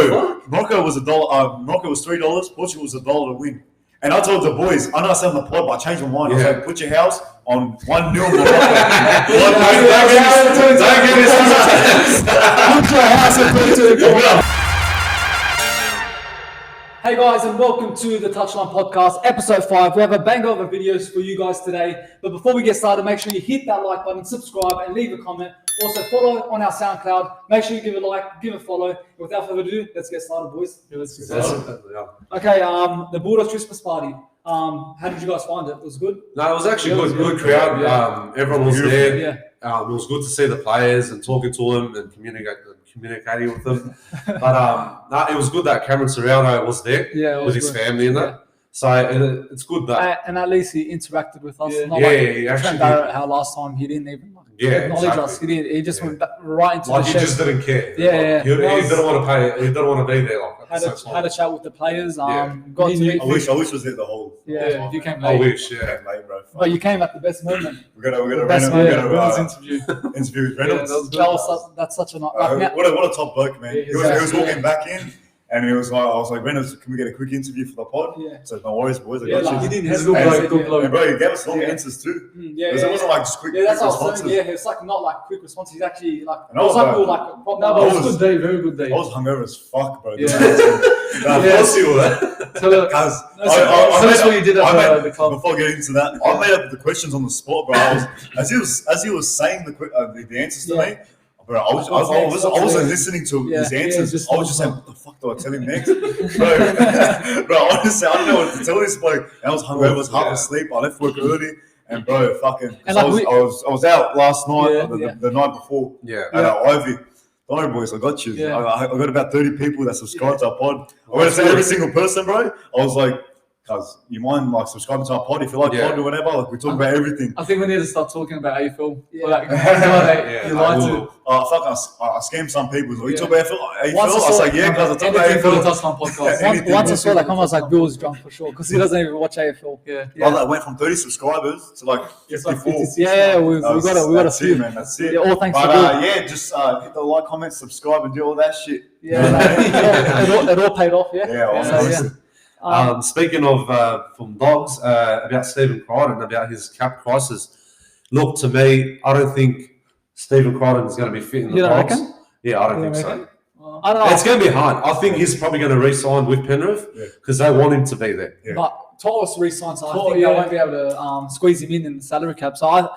Bro, Morocco was Morocco was $3. Portugal was $1 to win. And I told the boys, I know I said on the pod, but I changed my mind. I was like, put your house on 1-0 Morocco. Don't give me put your house on Portugal. Hey guys, and welcome to the Touchline Podcast, episode 5. We have a banger of videos for you guys today. But before we get started, make sure you hit that like button, subscribe, and leave a comment. Also, follow on our Soundcloud. Make sure you give a like, give a follow. Without further ado, let's get started, boys. Let's get started. Okay, the Bulldogs Christmas party. How did you guys find it? It was good? No, it was actually good crowd. Yeah. Everyone was there. Yeah. It was good to see the players and talking to them and communicating with them. But it was good that Cameron Serrano was there with his family and that. So it's good that. And at least he interacted with us. He actually did. How last time he didn't even acknowledge us. He just went right into the shed. He just didn't care. He didn't want to pay. He didn't want to be there. Had a chat with the players. I wish was there the whole. Yeah, you came late. I wish. Came late, bro. But you came at the best moment. We got a interview with Reynolds. That's such a what a top bloke, man. He was walking back in. And it was like, I was like, Reynolds, can we get a quick interview for the pod? Yeah. So no worries, boys. I got you. He didn't hesitate. Good bloke. And bro, he gave us long answers too. It wasn't like just quick responses. It's like not like quick responses. He's actually like, it was like we were like, it was a good day, very good day. I was hungover as fuck, bro. That's what you did at the club. Before getting into that, I made up the questions on the spot, bro. As he was saying the answers to me. Bro, I wasn't listening to his answers. I was just saying, what the fuck do I tell him next? bro, honestly, I don't know what to tell this bloke. I was hungover, I was half asleep. I left work early. And bro, fucking, I was out last night, the night before. At Ivy. Don't worry, boys, I got you. Yeah. I got about 30 people that subscribe to our pod. I went to say every single person, bro. I was like, cuz you mind like subscribing to our pod if you like pod or whatever? Like we talk about everything. I think we need to start talking about how you feel. Yeah. Like, you like to. I scammed some people. You talk about how you feel? I was like, yeah, cuz I talk about AFL. For the Touchline Podcast. Once I saw that comment, I was like, Bill's drunk for sure because he doesn't even watch AFL. I went from 30 subscribers to like 54. We got a few. Man, that's it. Yeah, all thanks to Bill. Yeah, just hit the like, comment, subscribe, and do all that shit. Yeah, it all paid off. Speaking of from Dogs, about Stephen Crichton, about his cap crisis. Look, to me, I don't think Stephen Crichton is going to be fit in the Dogs. Yeah, I don't think so. I don't know. It's going to be hard. I think he's probably going to re-sign with Penrith because they want him to be there. Yeah. But Torres re-signed, so I think they won't be able to squeeze him in the salary cap. So I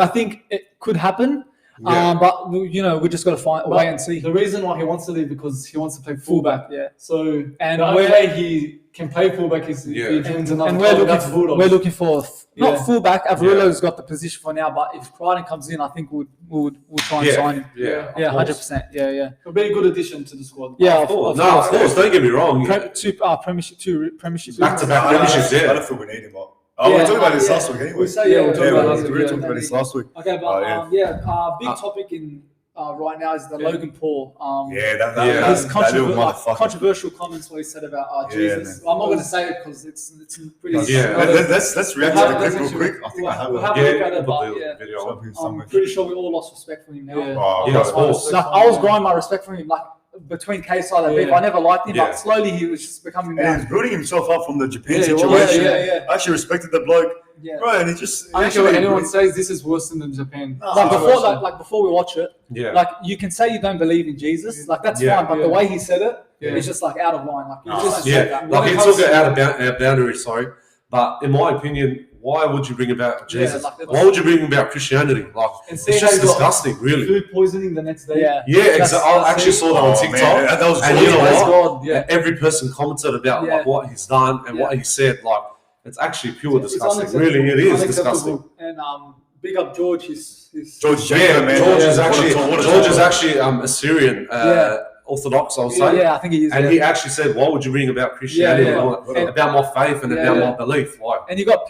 think it could happen. But we just got to wait and see. The reason why he wants to leave because he wants to play fullback. So and the only way he can play fullback is if he joins another. And we're looking for not fullback. Avrilo's got the position for now, but if Crichton comes in, I think we'll try and sign him. 100%. Yeah. It'll be a good addition to the squad. Yeah, of course. Don't get me wrong. Two premiership. Back-to-back premierships. I don't think we need him. We talked about this last week anyway. We talked about this last week. Okay, but big topic in right now is the Logan Paul. His controversial comments what he said about Jesus. I'm not going to say it because it's pretty. Let's react to the clip real quick. I think I have a look at it, but I'm pretty sure we all lost respect for him now. I was growing my respect for him like. Between KSI and Beef, I never liked him, but slowly he was just becoming. And he was building himself up from the Japan situation. I actually respected the bloke, bro. And he just. I don't care what anyone says. This is worse than Japan. Before we watch it, like you can say you don't believe in Jesus, like that's fine, but the way he said it, it's just like out of line. Like you just like he took it out of boundaries. Sorry, but in my opinion. Why would you bring about Jesus? Why would you bring about Christianity? Like, it's just disgusting, really. Food poisoning the next day. Exactly. I actually saw that on TikTok. And you know what? Every person commented about like, what he's done and what he said. Like, it's actually pure disgusting. Really, it is disgusting. And big up George. George is actually Assyrian. Orthodox, I would say. I think he is. And he actually said, "Why would you bring about Christianity? About my faith and about my belief?" Like, and he got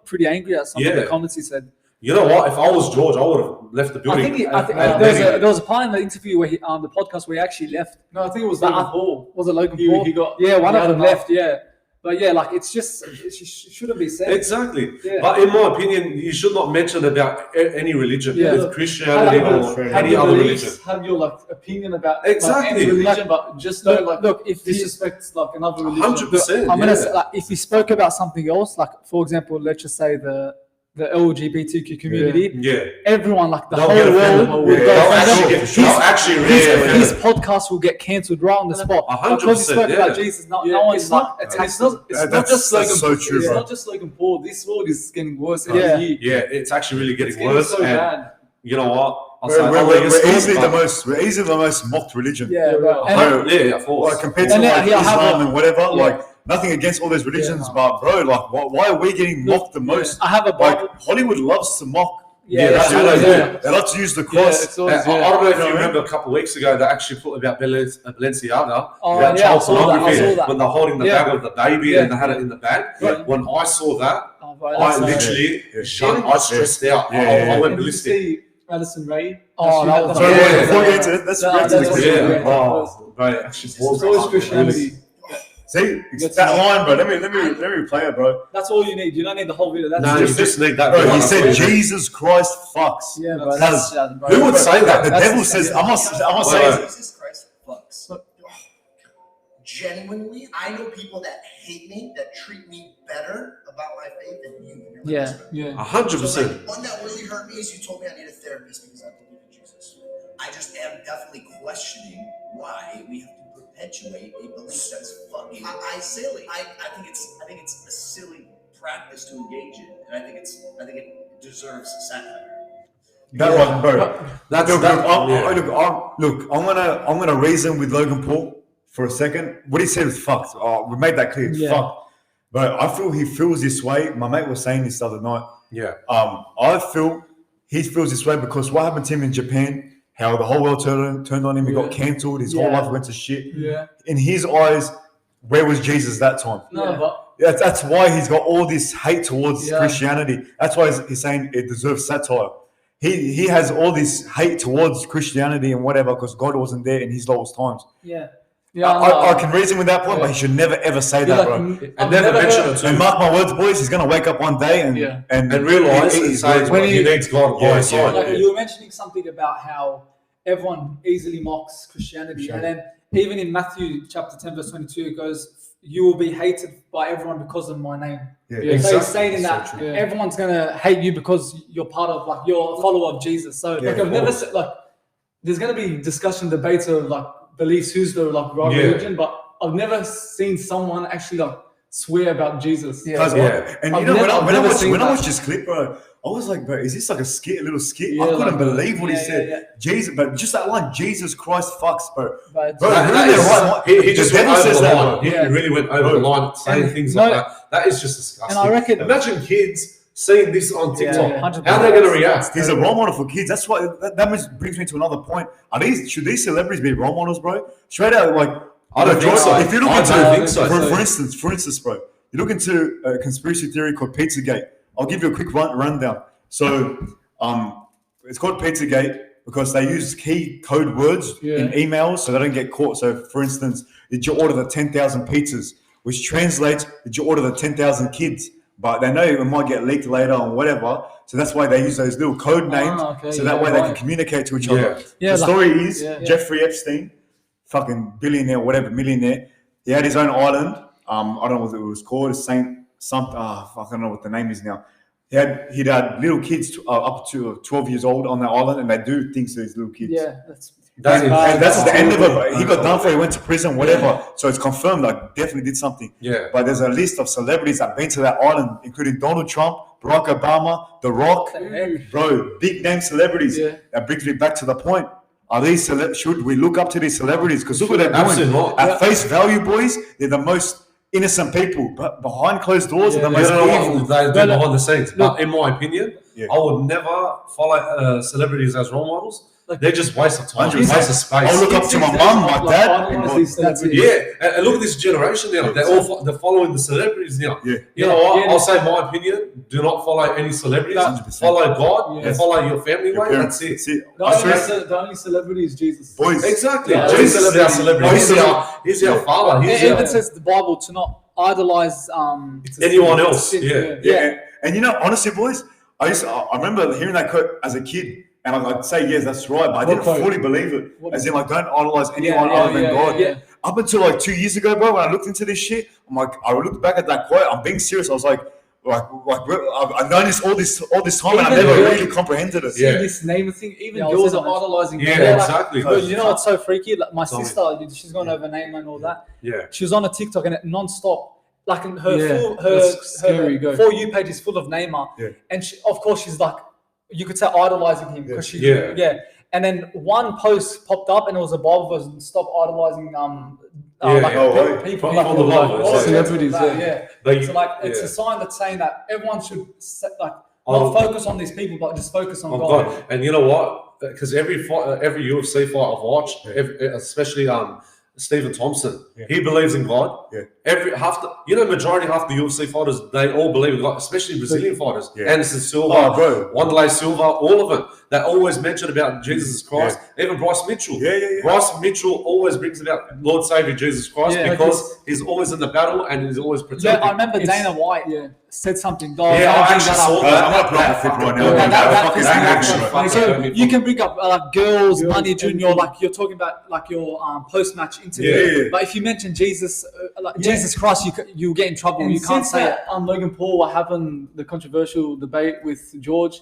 pretty angry at some of the comments he said. You know what? If I was George, I would have left the building. I think there was a part in the interview where the podcast where he actually left. No, I think it was Logan Paul. Was it Logan Paul? He got one of them left. Yeah. But yeah, like it shouldn't be said. Exactly. Yeah. But in my opinion, you should not mention about any religion, with Christianity or any other religion. Have your like opinion about Exactly. any religion, but just don't like look if disrespect like another religion. 100%. I'm gonna say, like, if you spoke about something else, like for example, let's just say the LGBTQ community, everyone, like the They'll whole get world, will go. His His podcast will get cancelled right on the spot 100%, because he spoke about Jesus. No one's like, it's not just Logan. So true, it's bro. not just Logan Paul. This world is getting worse Yeah. every year. Yeah, it's actually really getting It's worse. so And bad. you know what? We're easily the most mocked religion. Yeah, bro. Yeah, of course. Like compared to And like Islam and whatever, Yeah. like nothing against all those religions, but bro, like why are we getting mocked the most? I have a Bible. Like Hollywood loves to mock. that's what they do. They love to use the cross. it's always, I don't know if you remember a couple of weeks ago, they actually put about Balenciaga, Oh, about yeah, child I saw that, pornography, when they're holding the bag of the baby Yeah. and they had it in the bag. Yeah. When I saw that, bro, I that's literally, Yeah. I stressed out. Yeah. I went Did you ballistic. see Madison Ray? Oh, that was- So Yeah. before we get into it, let's No, react to the that's question. Yeah. Oh, bro, it actually It's always Christianity. See, it's that line, bro. Let me replay it, bro. That's all you need. You don't need the whole video. That's No, you just need that. Bro, he one. said Jesus Christ fucks. yeah, bro. That's- Bro. Who would say that? The That's- devil says, I'm not Wait, saying. Jesus Christ fucks. Genuinely, I know people that hate me, that treat me better about my faith than you. And your Yeah. Yeah. 100%. One that really hurt me is you told me I need a therapist because I believe in Jesus. I just am definitely questioning why we have to perpetuate a belief that's fucking silly. I think it's a silly practice to engage in, and I think it deserves satire. That one, bro. That's Look, that. I'm gonna reason with Logan Paul for a second. What he said was fucked. We made that clear. It's Yeah. fucked. But I feel he feels this way. My mate was saying this the other night. Yeah. I feel he feels this way because what happened to him in Japan, how the whole world turned on him, he got cancelled, his whole life went to shit. Yeah. In his eyes, where was Jesus that time? No, but That's why he's got all this hate towards Christianity. That's why he's saying it deserves satire. He has all this hate towards Christianity and whatever because God wasn't there in his lowest times. Yeah. I can reason with that point, but he should never ever say that, bro. And never mention it And too. mark my words, boys, he's gonna wake up one day and Realise and he's say when he needs God by his side. Like you were mentioning something about how everyone easily mocks Christianity, and then even in Matthew chapter 10 verse 22 it goes, "You will be hated by everyone because of my name." So he's saying that everyone's gonna hate you because you're part of like you're a follower of Jesus. So like I've never said like there's gonna be discussion, debates of like beliefs who's the like right religion, but I've never seen someone actually like swear about Jesus. And you know when I watched this clip, bro, I was like, bro, is this like a little skit? I couldn't believe what he said. Jesus, but just that line, Jesus Christ fucks, bro. He just went over the line. He Yeah. really went over the line saying things like that. That is just disgusting. And I reckon- imagine kids seeing this on TikTok. Yeah. How are they going to react? He's a role model for kids. That's why brings me to another point. Should these celebrities be role models, bro? Straight out, like I don't think so. If you look I into, don't think so. for instance, bro, you look into a conspiracy theory called Pizzagate. I'll give you a quick rundown. So, it's called Pizzagate because they use key code words in emails so they don't get caught. So, for instance, did you order the 10,000 pizzas, which translates, did you order the 10,000 kids? But they know it might get leaked later or whatever. So that's why they use those little code names. So that way they can communicate to each other. The story is Jeffrey Epstein, fucking billionaire, whatever, millionaire. He had his own island. I don't know what it was called. I don't know what the name is now. He'd had little kids up to 12 years old on the island, and they do things to these little kids. Yeah, That's the end of it. He got done for. He went to prison, whatever. So it's confirmed. Like definitely did something. Yeah. But there's a list of celebrities that've been to that island, including Donald Trump, Barack Obama, The Rock, bro, big name celebrities. That brings me back to the point. Are these should we look up to these celebrities? Because look what they're doing. At face value, boys, they're the most innocent people, but behind closed doors are the most evil. They do behind the scenes. But in my opinion, I would never follow celebrities as role models. They're just waste of time, waste of space. I'll look up to my mum, my dad. And look at this generation now. They're following the celebrities now. You know what? I'll say my opinion. Do not follow any celebrities. 100%. Follow God and follow your family way. That's it. The only celebrity is Jesus. Boys. Exactly. Jesus is our celebrity. He's our father. It even says the Bible to not idolize anyone else. Yeah. And you know, honestly, boys, I remember hearing that quote as a kid, and I'd say, yes, that's right, but I didn't fully believe it. As in, like, don't idolize anyone other than God. Yeah. Up until like 2 years ago, bro, when I looked into this shit, I'm like, I looked back at that quote. I'm being serious. I was like, I've known this all this time, and I never really comprehended it. See this name thing. Even Yeah, girls are idolizing. Yeah, exactly. But you know what's so freaky? Like my sister, she's gone over Neymar and all that. Yeah. She was on a TikTok and it non-stop. Like in her her For You page is full of Neymar. Yeah. And she, of course, she's like, you could say idolizing him because she's And then one post popped up and it was a Bible verse and stop idolizing people on the Bible, celebrities. So like it's a sign that's saying that everyone should not focus on these people, but just focus on God. And you know what? Because every UFC fight I've watched, especially Stephen Thompson, he believes in God. Majority half the UFC fighters, they all believe in God, especially Brazilian fighters. Anderson Silva, Wanderlei Silva, all of them. They always mention about Jesus Christ. Even Bryce Mitchell. Bryce Mitchell always brings about Lord Savior Jesus Christ because he's always in the battle and he's always protected. Yeah, I remember Dana White said something. I actually saw that. I'm not playing right now. So you can bring up girls, money, junior, like you're talking about like your post-match interview. But if you mention Jesus, Jesus Christ, you get in trouble. And you can't say it. Logan Paul, what happened, the controversial debate with George,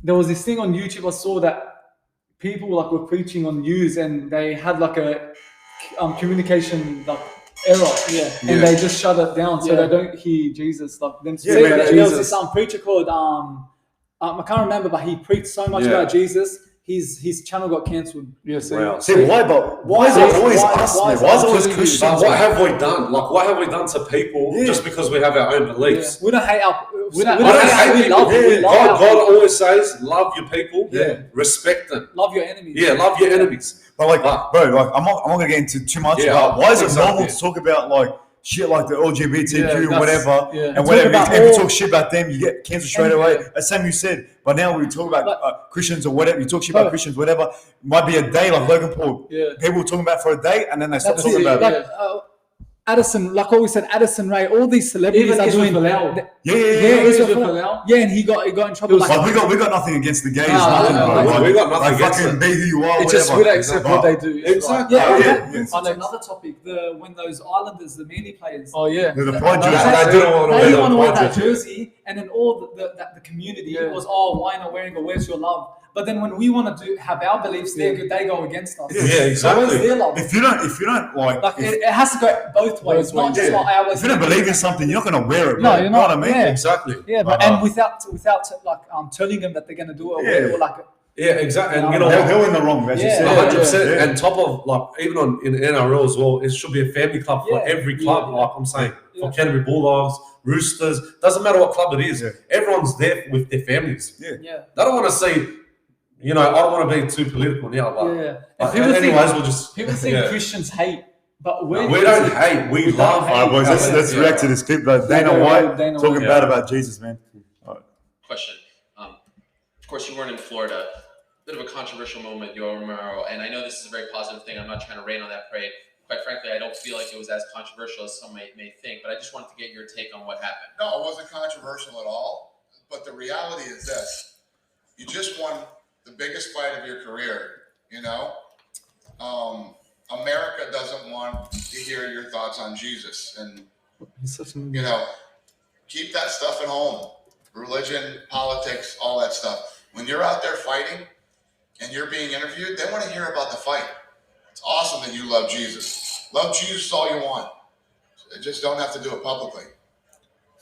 there was this thing on YouTube I saw that people were preaching on news and they had like a communication error, and they just shut it down so they don't hear Jesus, them speak about There was Jesus. this preacher called I can't remember, but he preached so much about Jesus. His channel got cancelled. See why? But why is it always us? Why is it always Christians? What have we done? Like, what have we done to people just because we have our own beliefs? We don't hate We don't hate people. God always says, love your people, respect them. Love your enemies. Yeah, love your enemies. But I'm not gonna get into too much about why is it normal to talk about shit like the LGBTQ or whatever, and whatever. If you talk shit about them, you get cancelled straight away. As Sam, you said. But now we talk about Christians or whatever. You talk shit about Christians, whatever. Might be a day like Logan Paul. People were talking about for a day, and then they stop talking about it. Addison, like what we said, Addison Ray, all these celebrities are doing. And he got in trouble. We got nothing against the gays. We got nothing against them. Be who you are. It's just we don't accept what they do. Exactly. On another topic, when those Islanders, the Manly players. The pride jersey. They didn't want to wear that jersey, and then all the community was, why not wearing or where's your love? But then when we want to have our beliefs, they go against us. Yeah, exactly. So where's their love? If you don't it has to go both ways, not just like ours. If you don't believe in something, you're not going to wear it. No, you're not. You know what I mean? Yeah. Exactly. Yeah, but and without telling them that they're going to do it, or exactly. And they're in the wrong. As you said, 100%. And top of even in NRL as well, it should be a family club for every club. Like I'm saying, for Canterbury Bulldogs, Roosters, doesn't matter what club it is. Everyone's there with their families. They don't want to see. I don't want to be too political now, but anyways, we'll just. People think Christians hate, but we don't hate. We love. All right, boys, let's react to this clip. Dana White talking bad about Jesus, man. Question. Of course, you weren't in Florida. Bit of a controversial moment, Yo Romero, and I know this is a very positive thing. I'm not trying to rain on that parade. Quite frankly, I don't feel like it was as controversial as some may think, but I just wanted to get your take on what happened. No, it wasn't controversial at all. But the reality is this: you just won the biggest fight of your career. America doesn't want to hear your thoughts on Jesus, and keep that stuff at home. Religion, politics, all that stuff. When you're out there fighting and you're being interviewed, they want to hear about the fight. It's awesome that you love Jesus. Love Jesus all you want. Just don't have to do it publicly.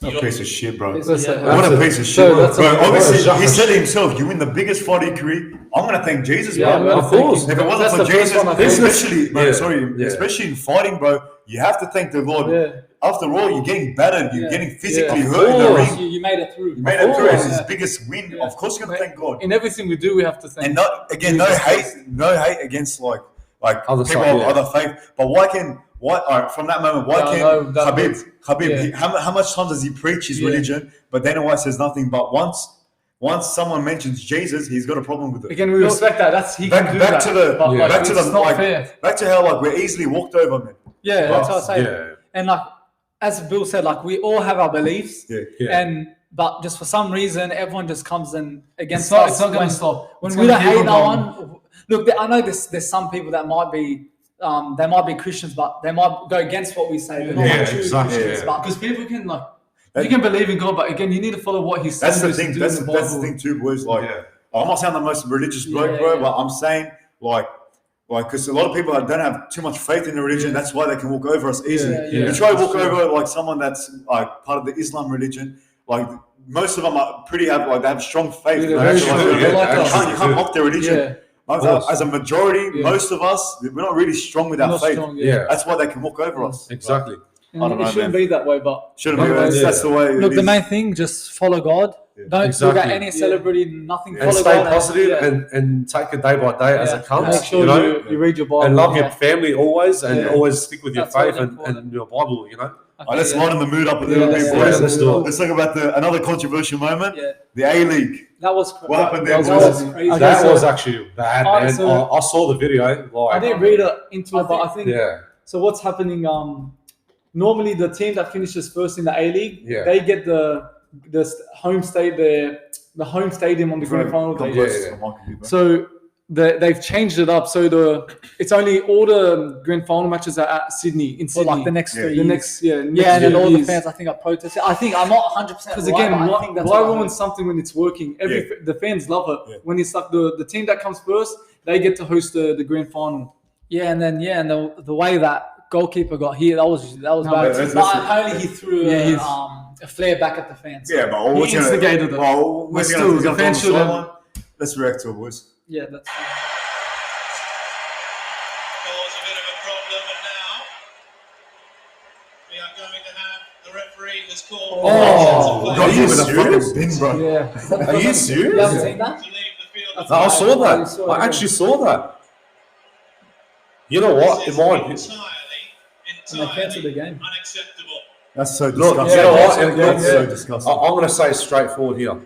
What a piece of shit, bro. What a piece of shit, bro. Obviously, he said it himself. You win the biggest fight of your career. I'm going to thank Jesus, bro. Of course. If it wasn't for Jesus, especially in fighting, bro, you have to thank the Lord. After all, you're getting battered. You're getting physically hurt in the ring. You made it through. It's his biggest win. Of course, you're going to thank God. In everything we do, we have to thank. And no hate against like other people of other faith. But from that moment, why can't Khabib? How much time does he preach his religion? But Dana White says nothing. But once someone mentions Jesus, he's got a problem with it. Again, we respect that. Back to how we're easily walked over, man. Yeah, that's what I say. And as Bill said, like we all have our beliefs, Yeah. But just for some reason, everyone just comes in against It's us. not going to stop. When we don't hate no one. Look, I know there's some people that might be, they might be Christians, but they might go against what we say. They're not Yeah, like true exactly, Christians, yeah. but Because people can you can believe in God, but again, you need to follow what He's saying. That's the thing. That's the thing too, boys. Like, I'm not saying the most religious bloke, bro, but I'm saying like, because a lot of people don't have too much faith in the religion. That's why they can walk over us easily. You try to walk over like someone that's like part of the Islam religion, like most of them are they have strong faith. Yeah, you can't mock their religion. As a majority, most of us, we're not really strong with our faith. That's why they can walk over us. Exactly. I don't know, it shouldn't be that way, but shouldn't be. That's the way. Look, the main thing, just follow God. Don't look at any celebrity, nothing. And stay positive and take it day by day as it comes. Make sure you read your Bible. And love your family always and always stick with your faith and your Bible, you know. Let's lighten the mood up a little bit, boys. Let's do it. Let's talk about another controversial moment. The A-League. That was what happened there, that was crazy. That was actually bad, man. So I saw the video. I didn't read it into it, but I think so. What's happening? Normally, the team that finishes first in the A-League, they get the home stadium on the grand final day. So they've changed it up. So it's only all the grand final matches are at Sydney in Sydney. Like the next 3 years. The next and then all the fans I think are protesting. I think I'm not 100% because again, why ruin something when it's working? The fans love it when it's like the team that comes first, they get to host the grand final. And the way that goalkeeper got hit, that was bad. But apparently he threw a flare back at the fans. Yeah, but he instigated it. But still, the fans should have. Let's react to it, boys. Yeah, that's fine. Cause a bit of a problem, and now we are going to have the referee has called. Are you serious? Bin, bro. Yeah. Are you serious? You haven't seen that? To leave the field. I saw that. I actually saw that. You know what? In my opinion, And they cancelled the game. Unacceptable. That's so look, disgusting. you know what? That's so disgusting. I'm going to say straightforward here.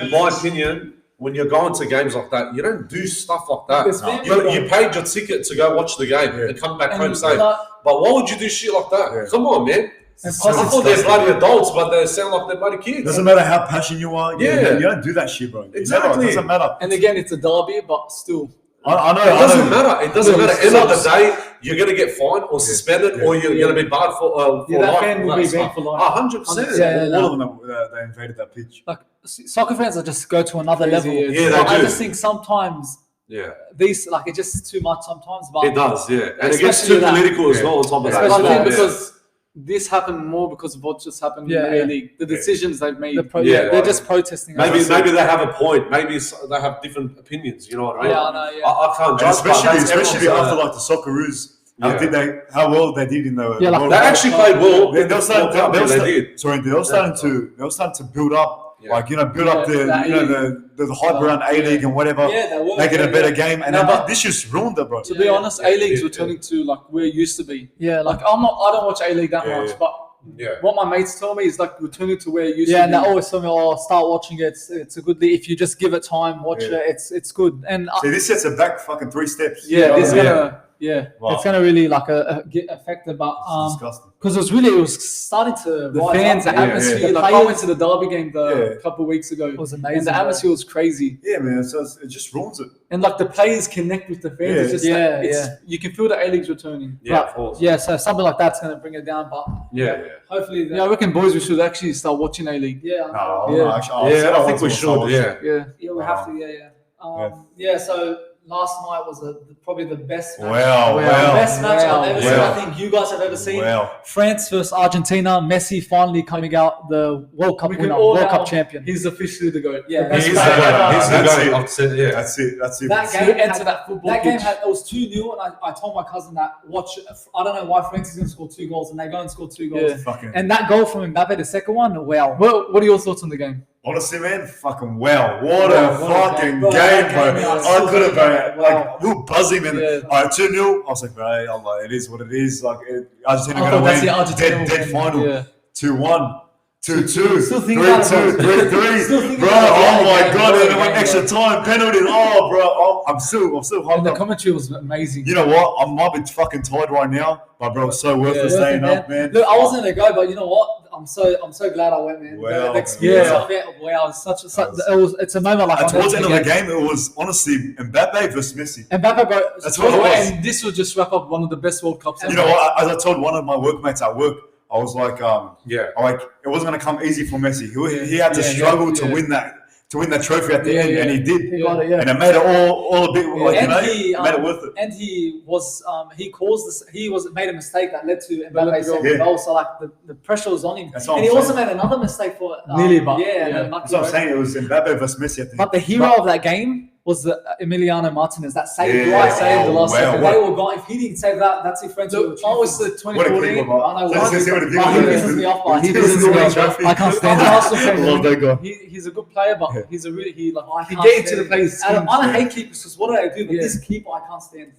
In my opinion, when you're going to games like that, you don't do stuff like that. You paid your ticket to go watch the game and come back home safe. But why would you do shit like that? Come on, man. I thought they're bloody adults, but they sound like they're bloody kids. Doesn't matter how passionate you are. You don't do that shit, bro. Exactly. It doesn't matter. And again, it's a derby, but still. I know. It doesn't matter. It doesn't matter. End of the day, you're going to get fined or suspended, or you're going to be barred for life. That fan will be banned for life. 100%. All of them, they invaded that pitch. Like soccer fans are just go to another level. Yeah, they do. I just think sometimes these it's just too much sometimes. But it does, and it gets too political as well on top of that. I think because this happened more because of what just happened in the A-League. The decisions they've made. They're just protesting. Maybe they have a point. Maybe they have different opinions. You know what I mean? Yeah, I know. I can't judge. Especially after like the Socceroos. How well they did in the they actually played well. They were starting to build up. Build up the hype around A-League and whatever, make it a better game, and this just ruined it, bro. To be honest, A-League's returning to like where it used to be. Yeah, I don't watch A-League that much, but what my mates tell me is like returning to where it used to be. Yeah, and they always tell me, start watching it. It's a good league. If you just give it time, watch it. It's good. And see, this sets it back fucking 3 steps. It's gonna really get affected, but because it was starting to the fans, the atmosphere. Like I went to the derby game a couple of weeks ago. It was amazing, and the atmosphere was crazy. Yeah, man. So it just ruins it. And like the players connect with the fans. It's just you can feel the A-League's returning. So something like that's gonna bring it down, but hopefully. I reckon, boys, we should actually start watching A-League. I think we should. Yeah, we have to. So last night was probably the best match. Best match I've ever seen. I think you guys have ever seen. France versus Argentina. Messi finally coming out the World Cup winner, World Cup champion. He's officially the GOAT. Yeah, he's the GOAT. That's it. That game had that football. That game it was 2-0, and I told my cousin that I don't know why France is going to score 2 goals, and they go and score 2 goals. And that goal from Mbappe, the second one, wow. What are your thoughts on the game? Honestly, man, fucking wow. What a fucking game, bro. I could have, bro. We were buzzing, man. All right, 2-0. I was like, bro, it is what it is. Like, Argentina going to win. Dead final. 2-1. 2-2, Still thinking about 3-2, 3-3. Bro, oh my God, and it went extra time, penalties. Oh, bro, I'm still And hyped the up. commentary was amazing. You know what? I might be fucking tired right now, but bro, it's so worth it staying up, man. Look, I wasn't gonna go, but you know what? I'm so glad I went, man. Wow. The experience Yeah. I felt, wow, it's a moment like Towards the end of the game, it was honestly Mbappe versus Messi. Mbappe, bro. That's what it was. And this will just wrap up one of the best World Cups ever. You know what? As I told one of my workmates at work, I was like, Yeah. it wasn't gonna come easy for Messi. He had to struggle to win that trophy at the end, and he did. He got it, yeah. And it made it all a bit like And made it worth it. And he made a mistake that led to Mbappe's second goal. So like the pressure was on him. That's what And I'm he also saying. made another mistake for Nearly, but and That's what I'm saying. It was Mbappe versus Messi at the end. But the hero of that game was Emiliano Martinez. That saved Yeah. the last Wow. second. They were gone. If he didn't save that, that's his friends. Look, I was the What a 2014. keeper, bro. I know, Let's see what he But he did. pisses me off. But He he pisses pisses me me off. off. I can't stand I'm an it. Arsenal fan. Love that guy. He's a good player, but he's a really he can't get into stand the it. place. I don't hate keepers because what do they do? But this keeper, I can't stand.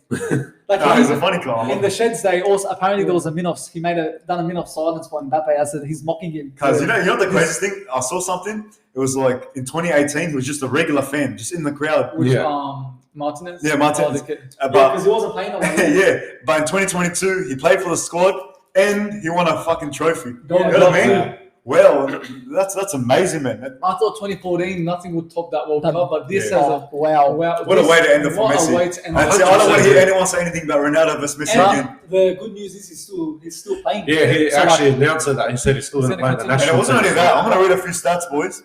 Like No, he's a funny guy. in the sheds, they also apparently there was a min-off. He done a min-off silence for Mbappe as he's mocking him. Because you know the craziest thing? I saw something. It was like in 2018, he was just a regular fan, just in the crowd. Which Yeah. Martinez. Yeah, Martinez. Oh, the kid. But Because he wasn't playing no one. yeah, but in 2022, he played for the squad and he won a fucking trophy. You know Yeah, what I mean? Well, that's amazing, man. I thought 2014 nothing would top that World Cup, but this Yeah. has a Wow. What a way to end it for what Messi. a way to end And it. see, I don't want to hear anyone say anything about Ronaldo versus Messi again. And the good news is he's still playing. Yeah, he So, actually like, announced that. He said he's still going to play in the And national it wasn't team. only that. I'm going to read a few stats, boys.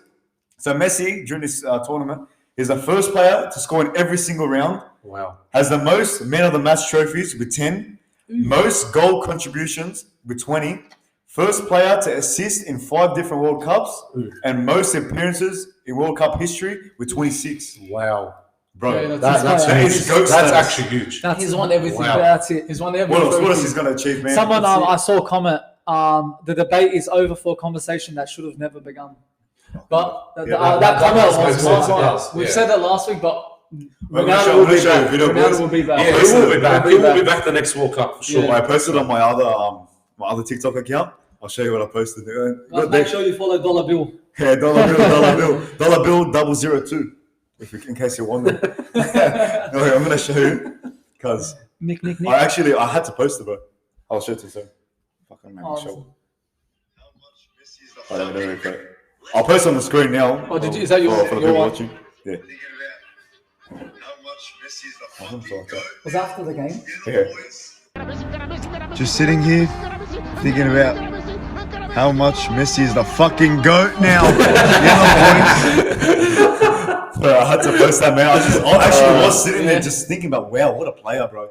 So Messi, during this tournament, is the first player to score in every single round, Wow. has the most man of the match trophies with 10, most goal contributions with 20, first player to assist in 5 different World Cups, and most appearances in World Cup history with 26. Wow. Bro, Yeah, That's is goat that's status. actually huge. he's won everything. Wow. That's it. He's won every What else trophy. he's going to achieve, man? Someone That's it. I saw a comment. The debate is over for a conversation that should have never begun. But Yeah, that comment makes was sense, smart. it does. we've Yeah. said that last week, but I'm gonna Ronaldo show- will I'm gonna be show you a back. video, boys. Ronaldo will be back. Yeah, he will be back. He will be back the next World Cup for sure. Yeah. I posted on my other TikTok account. I'll show you what I posted. Make sure you follow Dollar Bill. Yeah, dollar bill 002. In case you're wondering. No, I'm gonna show you because Nick. I had to post it, bro. I'll show it to you soon. Fucking man, Oh, show. Let me know real quick. I'll post it on the screen now. Oh, did you? Is that your for the your people one? watching? Yeah. Was that after the game? Yeah. Just sitting here thinking about how much Messi is the fucking GOAT now. Bro, I had to post that, man. I actually was sitting there just thinking about, wow, what a player, bro.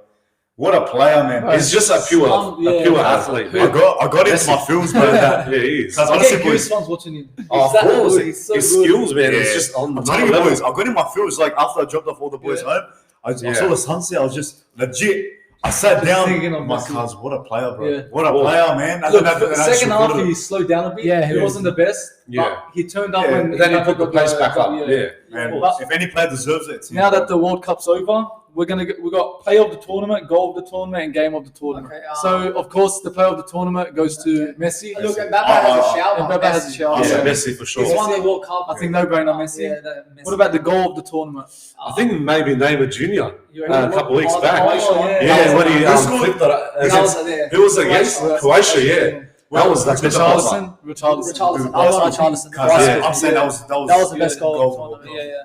What a player, man. He's just a pure athlete. I got into my feels, bro. Yeah, he is. Because I honestly, get boys, goosebumps watching him. Of that course, good? He's so his good. skills, man. yeah. It's just on I'm the telling you, level. boys, I got in my feels. Like after I dropped off all the boys home, I saw the sunset. I was just legit. I sat down. thinking of My Messi. cuz, what a player, bro. Yeah. What a player, man. Look, the second half he slowed down a bit. Yeah, he yeah. wasn't the best. Yeah. But he turned up Yeah, when Then he put the pace back up. Yeah. Man, But if any player deserves it, it's him, now bro. that the World Cup's over, we got player of the tournament, goal of the tournament, and game of the tournament. Okay, So of course the player of the tournament goes to Messi. Look, Mbappe has a shout. Mbappe has a shout. Yeah, Yeah. Messi for sure. He's won the World Cup. I think no-brainer Messi. Yeah, Messi. What about the goal of the tournament? I think maybe Neymar Jr. A couple weeks Oh, back. yeah. Yeah, when he Who scored? flipped it That against. was it. Who was against Croatia? Yeah. That was like Richarlison. Richarlison. I love Richarlison. Yeah, I'm saying that was That was the best goal of the tournament. Yeah.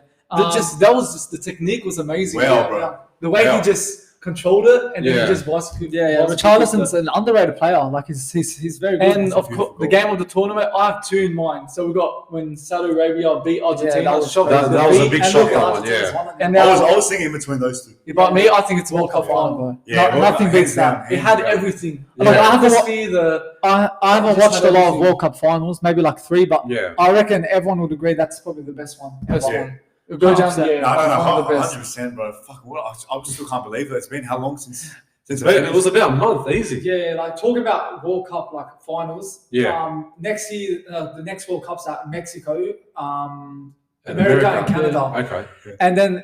That was just the technique was amazing. Wow, bro. The way Wow. he just controlled it and then Yeah. he just bicycled. Yeah. Richarlison's an underrated player. Like he's very good. And of course, the game of the tournament, I have 2 in mind. So we got when Saudi Arabia beat Argentina. that was- shocked that the was a beat, big and shock, look that at one, yeah. And I now, was thinking in between those two. but me, I think it's World Cup final, bro. Yeah, Nothing hands beats down, that. It hands had down. everything. Yeah. Like, I I haven't haven't watched I haven't Just watched had a lot of everything. World Cup finals, maybe like 3, but Yeah. I reckon everyone would agree that's probably the best one. Best Yeah. one. It'll go down. 100%. Yeah, No, one of the best. 100%, bro. Fuck, what? I still can't believe it. It's been how long since It was about a month, easy. Yeah, like talking about World Cup like finals. Yeah. Next year, the next World Cup's at Mexico, And America and Canada. Okay. And then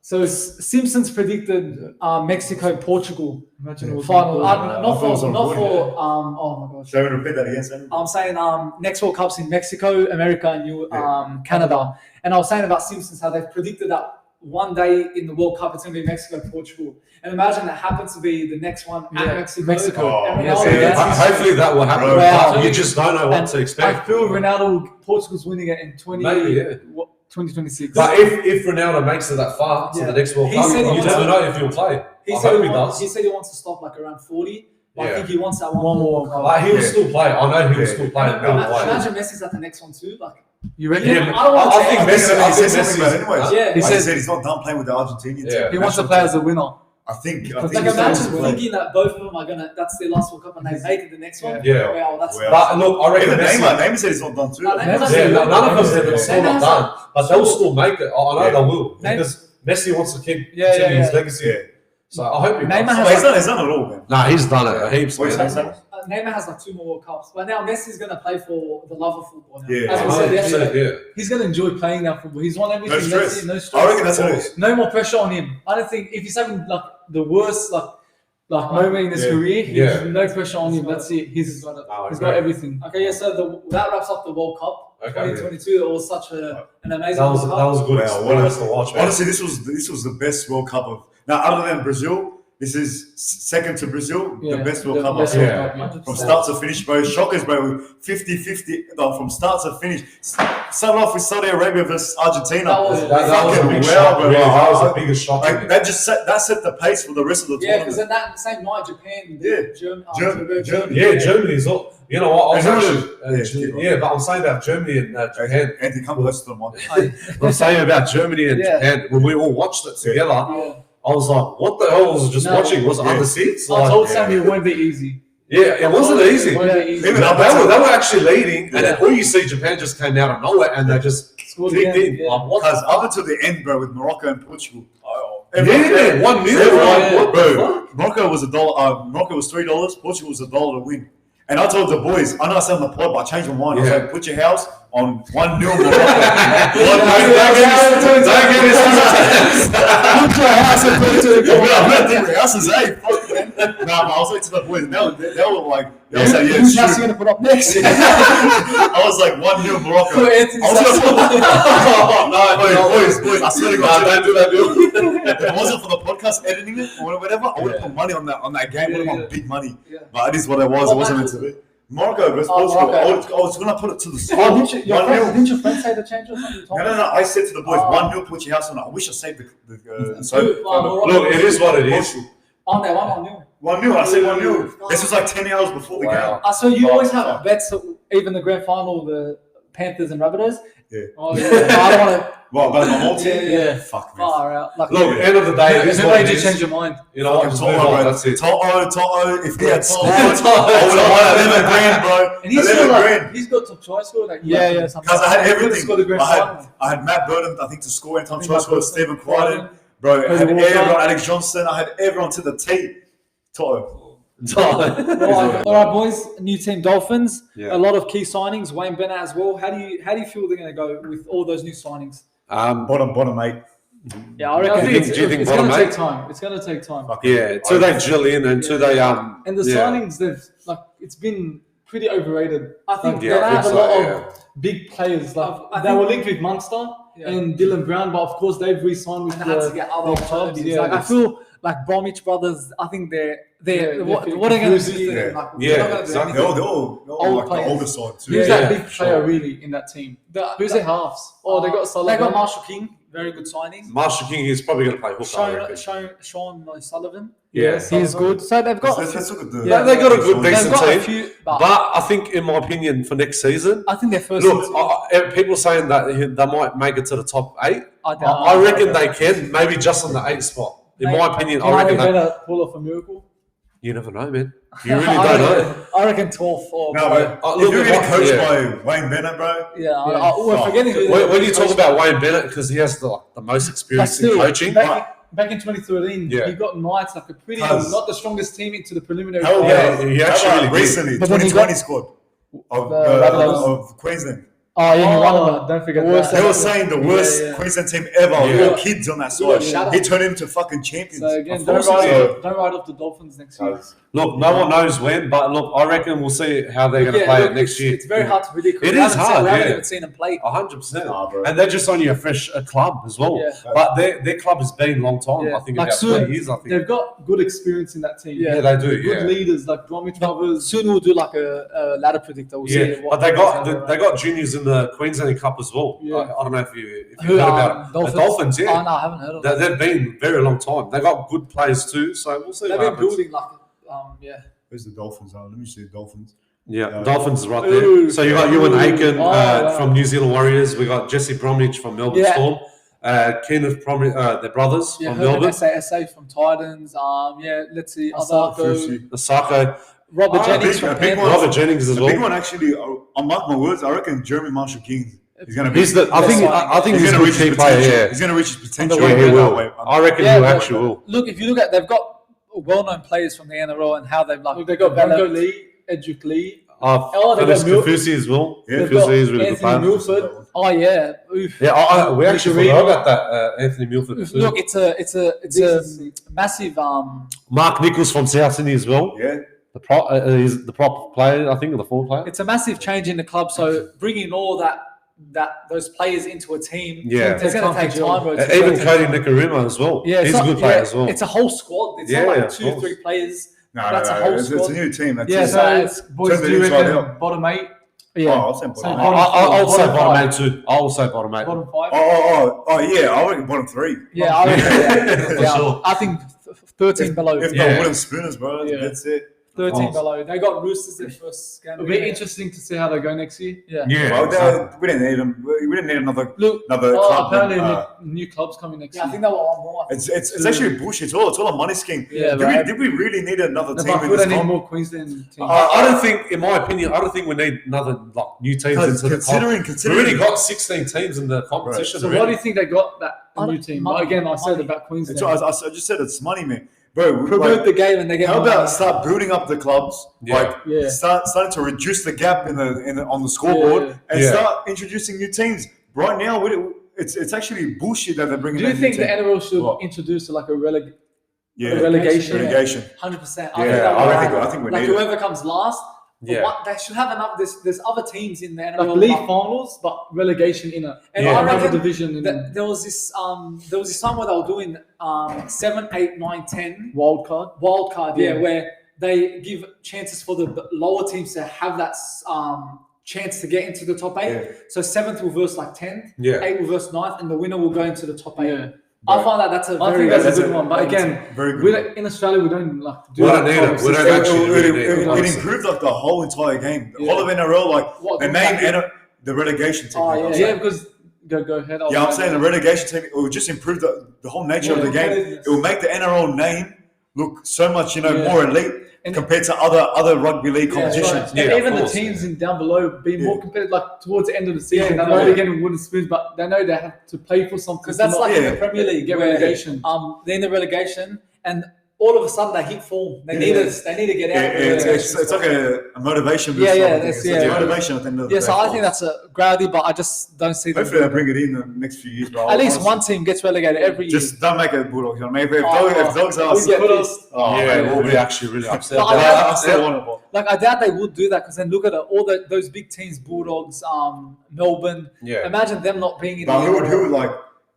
So Simpsons predicted Mexico-Portugal Imagine final. not for. Oh my gosh. Shall we repeat that again, Sam? I'm saying next World Cup's in Mexico, America, and Canada. And I was saying about Simpsons how they've predicted that one day in the World Cup it's going to be Mexico-Portugal. And imagine that happens to be the next one at Mexico. Oh, And yes, Ronaldo yeah. dances. Hopefully that will happen. Wow. But you just don't know what to I expect. feel Portugal's winning it in 2026. But if Ronaldo makes it that far to the next World He Cup, said he you wants never to- know if he'll play. He I said hope he he does. He said he wants to stop like around 40. But I Yeah. think he wants that one more World Cup. Like, he'll still play. I know he'll still play. and he'll play. Imagine Messi's at the next one too. Like, You reckon? Yeah, I don't want I think to. Messi. I He think said something about it Messi. anyways. Yeah. He said he's not done playing with the Argentinian Yeah. team. He wants to play as a winner. I think. Like, he's imagine going to thinking that both of them are gonna. That's their last World Cup, and they make it the next one. Yeah. Wow, that's. Well, But look, I reckon Even Messi. Neymar said he's not done too. No, Neymar's Yeah, not- none of them are still not done, but they'll still make it. I know Yeah. they will Neymar- because Messi wants to keep Yeah, continue yeah, his legacy. Yeah. So I hope he Neymar does. has- He's done it all, man. Nah, he's done it heaps. What you man. saying, Sam? Neymar has like 2 more World Cups, but now Messi's gonna play for the love of football. Now. Yeah. As we said yesterday, Yeah. He's gonna enjoy playing that football. He's won No everything. stress. Messi, no stress. I reckon that's what it is. No more pressure on him. I don't think if he's having like the worst moment in his career, Yeah. no pressure on him. That's it. He's got everything. Okay, yeah. So that wraps up the World Cup Okay. 2022. It was such an amazing That was World Cup. that was a good Wow, experience to watch, man. Honestly, this was the best World Cup of. Now, other than Brazil, this is second to Brazil, the best World Cup. best I've World seen. Cup, yeah. 100%. From start to finish, bro. Shockers, bro. 50-50 from start to finish. Started off with Saudi Arabia versus Argentina. That was- That was a Fucking big well, shock, bro. really. That was the biggest shock. Like, that just set the pace for the rest of the Yeah, because tournament. in that same night, Japan, Yeah. Germany. Yeah, Germany's all. You know what? I was And actually, yeah, but I'm saying about Germany and Japan. And they come close to them one. I'm saying about Germany and Yeah. Japan when we all watched it together. Yeah. I was like, what the hell was I just No. watching? Was it under seats? I told yeah. Sam it won't be easy. Yeah, it wasn't easy. It won't be easy. Even They were actually leading, and then Yeah. all you see, Japan just came out of nowhere, and they just Scored kicked again, in. yeah. Like, what? Because up until the end, bro, with Morocco and Portugal. Yeah, 1-0. Like, what the fuck? Morocco was $1. Morocco was $3. Portugal was $1 to win. And I told the boys, I know I said on the pod, but I changed my mind. I was Yeah. like, put your house on 1-0 Morocco. Don't get me started. Put your house and put it to the goal. I'm not thinking houses, hey, fuck, man. Nah, but I was like to the boys, they were like, they were saying, yeah, Who's it's house true. you gonna put up next? I was like 1-0 Morocco. Put Anthony's I was house gonna put, boys, I swear to God, Don't do that, Bill. if it wasn't for the podcast editing it or whatever, I would have put money on that game. I would have won big money. Yeah. But it is what it was. What It wasn't meant match to be. Morocco versus Oh, Portugal. Morocco. I was gonna put it to the score. Oh, didn't your 1-0. friend say the change or something? You told me? No. I said to the boys, Oh. 1-0, put your house on it. I wish I saved the Morocco. Look, it is what it is. On there, 1-0. 1-0. I said 1-0. This was like 10 hours before the game. So you always have bets, even the grand final, the Panthers and Rabbitohs? Yeah. Oh, yeah. I don't want to Well, but my whole team. Yeah. Fuck man. far out. Like, Look, end of the day, it is Who what made it you is. change your mind? You know what? Just move on. That's it. Toto, if he had scored, Toto. I would have won 11 grand, bro. And he's 11 got grand. he's got top try score. Like, yeah. Because I had everything. Scored the grand final. I had Matt Burton, I think, to score anytime I think try Matt scored, Burton, Stephen Crichton. Bro, I Cody had Walker. everyone, Alex Johnson, I had everyone to the T. Toto. All right, boys. New team Dolphins. Yeah. A lot of key signings. Wayne Bennett as well. How do you feel they're going to go with all those new signings? Bottom, mate. Yeah, I I reckon. think do you think it's bottom going to eight? take time. It's going to take time. Yeah, till they drill in and till they And the yeah. signings, they've it's been pretty overrated. I think Yeah, they I have think a lot so, of. yeah. Big players like I they think- were linked with Munster and Dylan Brown, but of course they've re-signed with And they had to the get other their clubs. alternatives. Yeah, Like, I it's- feel like Bromwich brothers. I think they're Yeah, what they're are they going to confused, do? yeah. Like, Yeah, they're not gonna do exactly. They're anything. all Old like the players. older side, too. Who's Yeah, that big sure. player really in that team? Who's their halves? Oh, they got They Sullivan. got Marshall King. Very good signing. Marshall King is probably going to play hooker, I reckon. Sean Sullivan. Yeah. He's good. So they've got. Let's look at the. Yeah, they got a good They've decent got a team. few, but But I think, in my opinion, for next season, I think their first. look, people saying that they might make it to the top 8. I reckon they can, maybe just on the 8th spot. In my opinion, I reckon they they. better pull off a miracle. You never know, man. You really don't know. I reckon 12th or. No, but Oh, if look, you're getting coached yeah. by Wayne Bennett, bro, Yeah, we're forgetting who. When you talk about Wayne Bennett, because he has the most experience in still, coaching. Back in 2013, Yeah. he got Knights like a pretty Cuz- not the strongest team into the preliminary. how Yeah, about he actually how about really did. recently But then he 2020 squad of Rabbitohs. of Queensland? Oh yeah, one of them. Don't forget Worst that. They were saying the worst Queensland team ever. Yeah. Little kids on that side. Yeah. He turned him to fucking champions. So again, Unfortunately. don't write off the Dolphins next year. Look, no one knows when, but look, I reckon we'll see how they're going to play it next year. It's very hard to predict. It is hard, We haven't yeah. even seen them play. 100%. Nah, bro. And they're just only a fresh club as well. Yeah. But their club has been a long time. Yeah. I think Like about soon, 20 years, I think. They've got good experience in that team. Yeah, they do, Good yeah. leaders like Bromwich Brothers. Soon we'll do like a ladder predictor. We'll see Yeah, what but happens. they got juniors in the Queensland Cup as well. Yeah. I don't know if you Who, heard about it. Dolphins? The Dolphins, yeah. Oh no, I haven't heard of them. They've been very long time. They got good players too, so we'll see They've what been happens. building like yeah. Where's the Dolphins? Let me see the Dolphins. Yeah, Dolphins is right there. Ooh. So you got Ewan Aiken wow. from New Zealand Warriors. We got Jesse Bromwich from Melbourne Yeah. Storm. Kenneth Bromwich, their brothers Yeah, from Herman Melbourne. SA from Titans. Yeah, let's see. Asako, Asako, Robert Jennings from big Penrith. one. Robert Jennings as The big well. one actually, I'll mark my words, I reckon Jeremy Marshall King is going to be. I think he's he's a going to good reach his key player. potential. Yeah, He's going to reach his potential. yeah, he that will. way. I reckon Yeah, he but- actually will. Look, if you look at, they've got well-known players from the NRL and how they've like They got developed. Bronco Lee, Edric Lee. they got Phyllis Milk. Kafusi as well. Yeah. They've Kafusi got is really good Anthony player. Milford. Oh yeah, oof. Yeah, we actually Nick forgot about that. Anthony Milford. too. Look, it's a massive Mark Nichols from South Sydney as well. Yeah. He's the prop player, I think, or the forward player. it's a massive change in the club. So bringing all those players into a team, Yeah. it's going to take time. Bro. It's Even gonna Cody take time. Nicarima as well. Yeah, it's he's a not- good player yeah, as well. It's a whole squad. It's Yeah, not like of 2-3 course. players. No, That's a whole it's squad. a new team. That's Yeah, it. so So, boys, turn do the you inside reckon out. bottom 8, Oh, I'll say bottom. I'll say bottom bottom five. 8 too. I'll say bottom 8. bottom 5? Oh, yeah. I reckon bottom 3. Yeah, I reckon, For sure. I think 13 below. If Yeah. not wooden spooners, bro, Yeah. that's it. 13 Oh. below. They got Roosters in first game. It'll be interesting to see how they go next year. Yeah. Yeah. Well, exactly. we didn't need them. We didn't need another Look, club. Apparently, then, new clubs coming next yeah, I year. think they were on more. it's actually bullshit. It's all a money scheme. Yeah, Did we really need another No, team but in we this don't need comp? more Queensland teams. I don't think, in my opinion, I don't think we need another new teams into the comp. Considering, We already got 16 teams in the competition. So already. why do you think they got that I new don't- team? money- Again, I said money. about Queensland. I just said it's money, man. Bro, Promote the game and they get how more about money. start building up the clubs? Yeah. Yeah. Starting to reduce the gap in the on the scoreboard Yeah. and Yeah. start introducing new teams. Right now, it's actually bullshit that they're bringing. Do you that think new the team. NRL should What? introduce like a Yeah. relegation? Relegation. 100%. Yeah, I think we like need it. whoever comes last. Yeah. They should have enough. There's other teams in the Like NRL. league finals, but relegation in it. And Yeah. I Another reckon division in that there was this time where they were doing 7, 8, 9, 10 wild card. wild card, yeah, Yeah. where they give chances for the lower teams to have that chance to get into the top 8. Yeah. So 7th will verse like 10th, Yeah. 8 will verse 9th, and the winner will go into the top 8. Yeah. I find that's a I very think that's that's a good a- one. But that's again, a very good we one. don't, in Australia, we don't like do We that don't need kind it. of We don't system. actually It need it. improved like the whole entire game. The Yeah. whole of NRL, like What, the the main bracket? the relegation team. Oh, yeah. I'm Yeah, saying. because go ahead. Yeah, I'm saying the relegation team. It will just improve the whole nature of the game. It will make the NRL name look so much Yeah. more elite And- compared to other rugby league Yeah, competitions. right. And Yeah, even of the course, teams yeah. in down below be more Yeah. competitive. Like towards the end of the season, Yeah, they know yeah. they're getting wooden spoons, but they know they have to play for something. Because that's to like not in Yeah. the Premier League, get where, relegation. they're in the relegation, and all of a sudden they hit form. They need to get Yeah, out. of the it's relegation. like a motivation boost. Yeah, yeah, I think. that's- It's yeah. a motivation at the end of the Yeah, day. so I think that's a gravity, but I just don't see them. Hopefully they bring it in the next few years, bro. At least Honestly. one team gets relegated every year. Just don't make it Bulldogs. You know what I mean? If Oh, Dogs are we get pissed. oh, Yeah, man, we'll be actually really upset. But about I- that. I still want it. Like I doubt they would do that because then look at those big teams, Bulldogs, Melbourne. Yeah. Imagine them not being in. But the who would like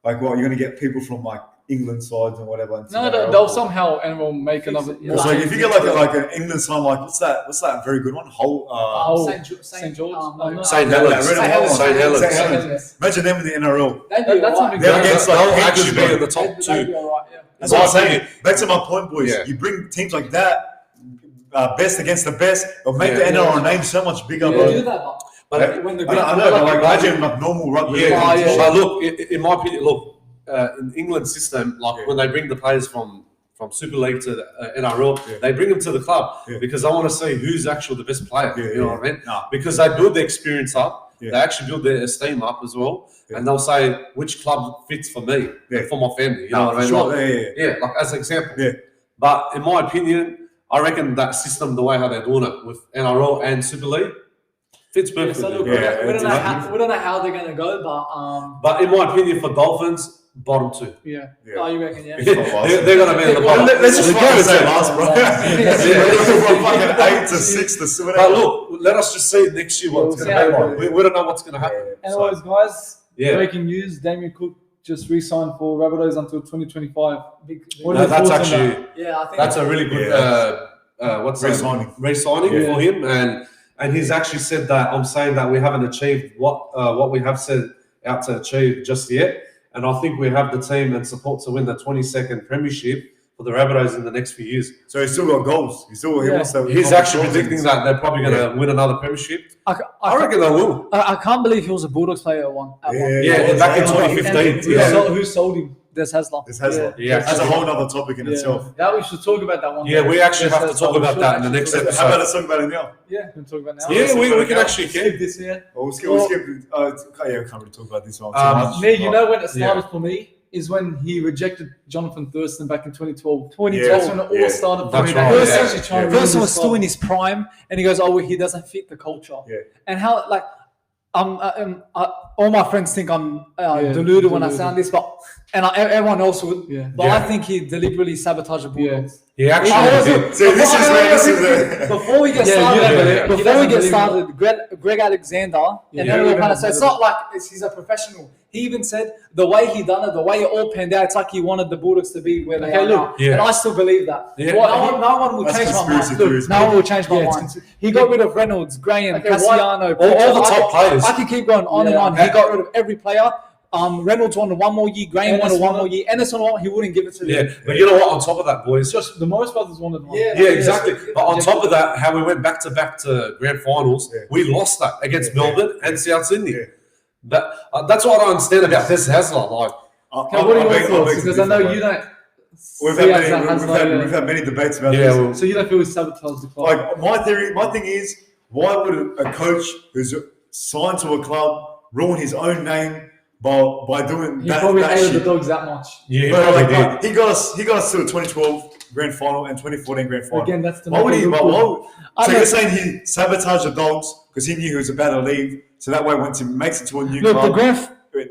what? You're gonna get people from like England sides and whatever. into No, that, they'll right? somehow NRL make another. Yeah. So if you get like an England side, like what's that very good one? Oh, St. St. George? no. St. Helens. St. Helens. St. Helens. St. Helens. Imagine them in the NRL. They'd be That's alright. something They're good. against They'll like actually be in Panthers, the bro. top They'd be 2. alright, yeah. That's what I'm Well, saying. Back to my point, boys. Yeah. You bring teams like that, best against the best. It'll make Yeah. the NRL name so much bigger, They bro. do that, But when the I know, but like imagine like normal rugby. league yeah, competition. but look, in my opinion, in England's system, like when they bring the players from Super League to the NRL, they bring them to the club because I want to see who's actually the best player. You know what I mean? Nah. Because they build their experience up, Yeah. they actually build their esteem up as well, and they'll say which club fits for me, and for my family. You know what I mean? Sure, Like, yeah. like as an example. Yeah. But in my opinion, I reckon that system, the way how they're doing it with NRL and Super League, Fits So perfectly. look, we don't know how they're going to go, But in my opinion, for Dolphins, bottom 2. Yeah. Oh, you reckon? Yeah. They're going to be in the bottom. Let's just fucking say last, bro. Yeah. Fucking 8 to 6 to 7. But look, let us just see next year what's going to be like. We don't know what's going to happen. Anyways, guys, Yeah. breaking news: Damien Cook just re-signed for Rabbitohs until 2025. What are No, your that's thoughts on actually that? Yeah, I think that's a really good re-signing for him, and he's actually said that I'm saying that we haven't achieved what we have set out to achieve just yet, and I think we have the team and support to win the 22nd premiership for the Rabbitohs in the next few years. So he's still got goals. He's actually predicting that they're probably going to win another premiership. I reckon they will. I can't believe he was a Bulldogs player at one. Yeah, back in 2015. Who sold him? There's Hasler. This has Yeah. that's a whole other topic in itself. That we should talk about that one. Yeah, day. we actually Yes, have to talk about that in the next How about episode. let's talk about it now? Yeah, we can talk about now. Yeah, we can actually skip this here. We'll skip we can't really talk about this one too Um, much. Me, you know when it started for me is when he rejected Jonathan Thurston back in 2012. That's when it all started for That's me. right, Thurston yeah. actually trying to ruin Thurston was his still in style. his prime, and he goes, "Oh, he doesn't fit the culture." Yeah. And how like all my friends think I'm deluded when I sound this, but everyone else would. Yeah. But I think he deliberately sabotaged the Bulldogs. He actually did. So this is where Before we get started, Greg Alexander, and then we were kind of say it's not like he's a professional. He even said the way he done it, the way it all panned out, it's like he wanted the Bulldogs to be where they are now. Yeah. And I still believe that. Yeah. No one will That's change my conspiracy mind. theories, No one bro. will change my mind. He got rid of Reynolds, Graham, Okay, Cassiano, all the top players. I can keep going on and on. He got rid of every player. Reynolds wanted one more year. Graham wanted one more year. Anderson wanted, he wouldn't give it to them. Yeah, but you know what? On top of that, boys. Just the Morris brothers wanted one. Yeah, exactly. But on top of that, how we went back to grand finals, we lost that against Melbourne and South Sydney. Yeah. That's what I understand about this Hasler. Like, Okay, what are your thoughts? Because I know you don't. We've had many debates about Yeah, this. well, So you don't feel he's sabotaged the club? Like my thing is, why would a coach who's signed to a club ruin his own name by doing He that? probably that hated shit? the Dogs that much. yeah, he But probably like, did. he got us to the 2012 grand final and 2014 grand final. Again, that's the Why would he? So I you're know- saying he sabotaged the Dogs because he knew he was about to leave, so that way makes it to a new Look, club. the grand.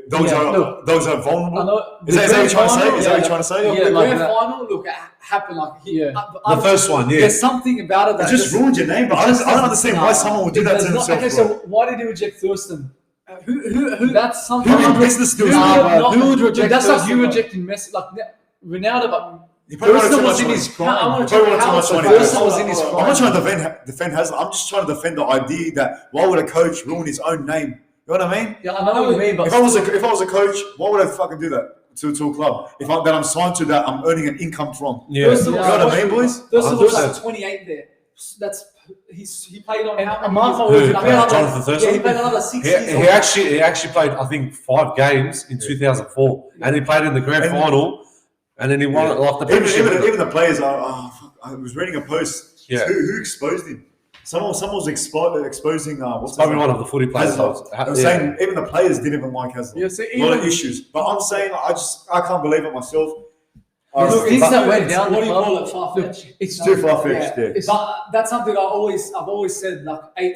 Dogs Yeah, are look. dogs are vulnerable. I know. Is that what you're trying to say? Is that what you're trying to say? Look, Yeah, the like grand that. final, look, it happened like The first one, yeah. There's something about it It that just ruined your name, but I don't understand why someone would do that to himself. Okay, so why did he reject Thurston? who That's something. Who in business do who would reject That's like Thurston, you bro? rejecting Messi, like Ronaldo, but You probably wanted Thurston too was much in money. his I prime. want You to probably check wanted too how much money. Thurston was in his I'm prime. not trying to defend Hasler. I'm just trying to defend the idea that why would a coach ruin his own name? You know what I mean? Yeah, I know what you mean, but If I was a coach, why would I fucking do that to a club? That I'm signed to, that I'm earning an income from. Yeah. Thurston You was- know what I mean, boys? Thurston was like 100%. 28 there. That's he played on And how a many month years? ago, He Who? played another- Jonathan Thurston? Yeah, he played another 6 He years. he actually played, I think, 5 games in 2004, and he played in the grand final, and then he won it like the premiership. Even the players are. I was reading a post. Yeah. Who exposed him? Someone was exposing. What's Probably his one name? of the footy players. Hasler. I was saying even the players didn't even like Hasler. Yeah, see, a lot of even- issues. But I'm saying I can't believe it myself. Look, things that went down. What do you the call club- it? Far-fetched. It's too far-fetched, yeah. But that's something I've always said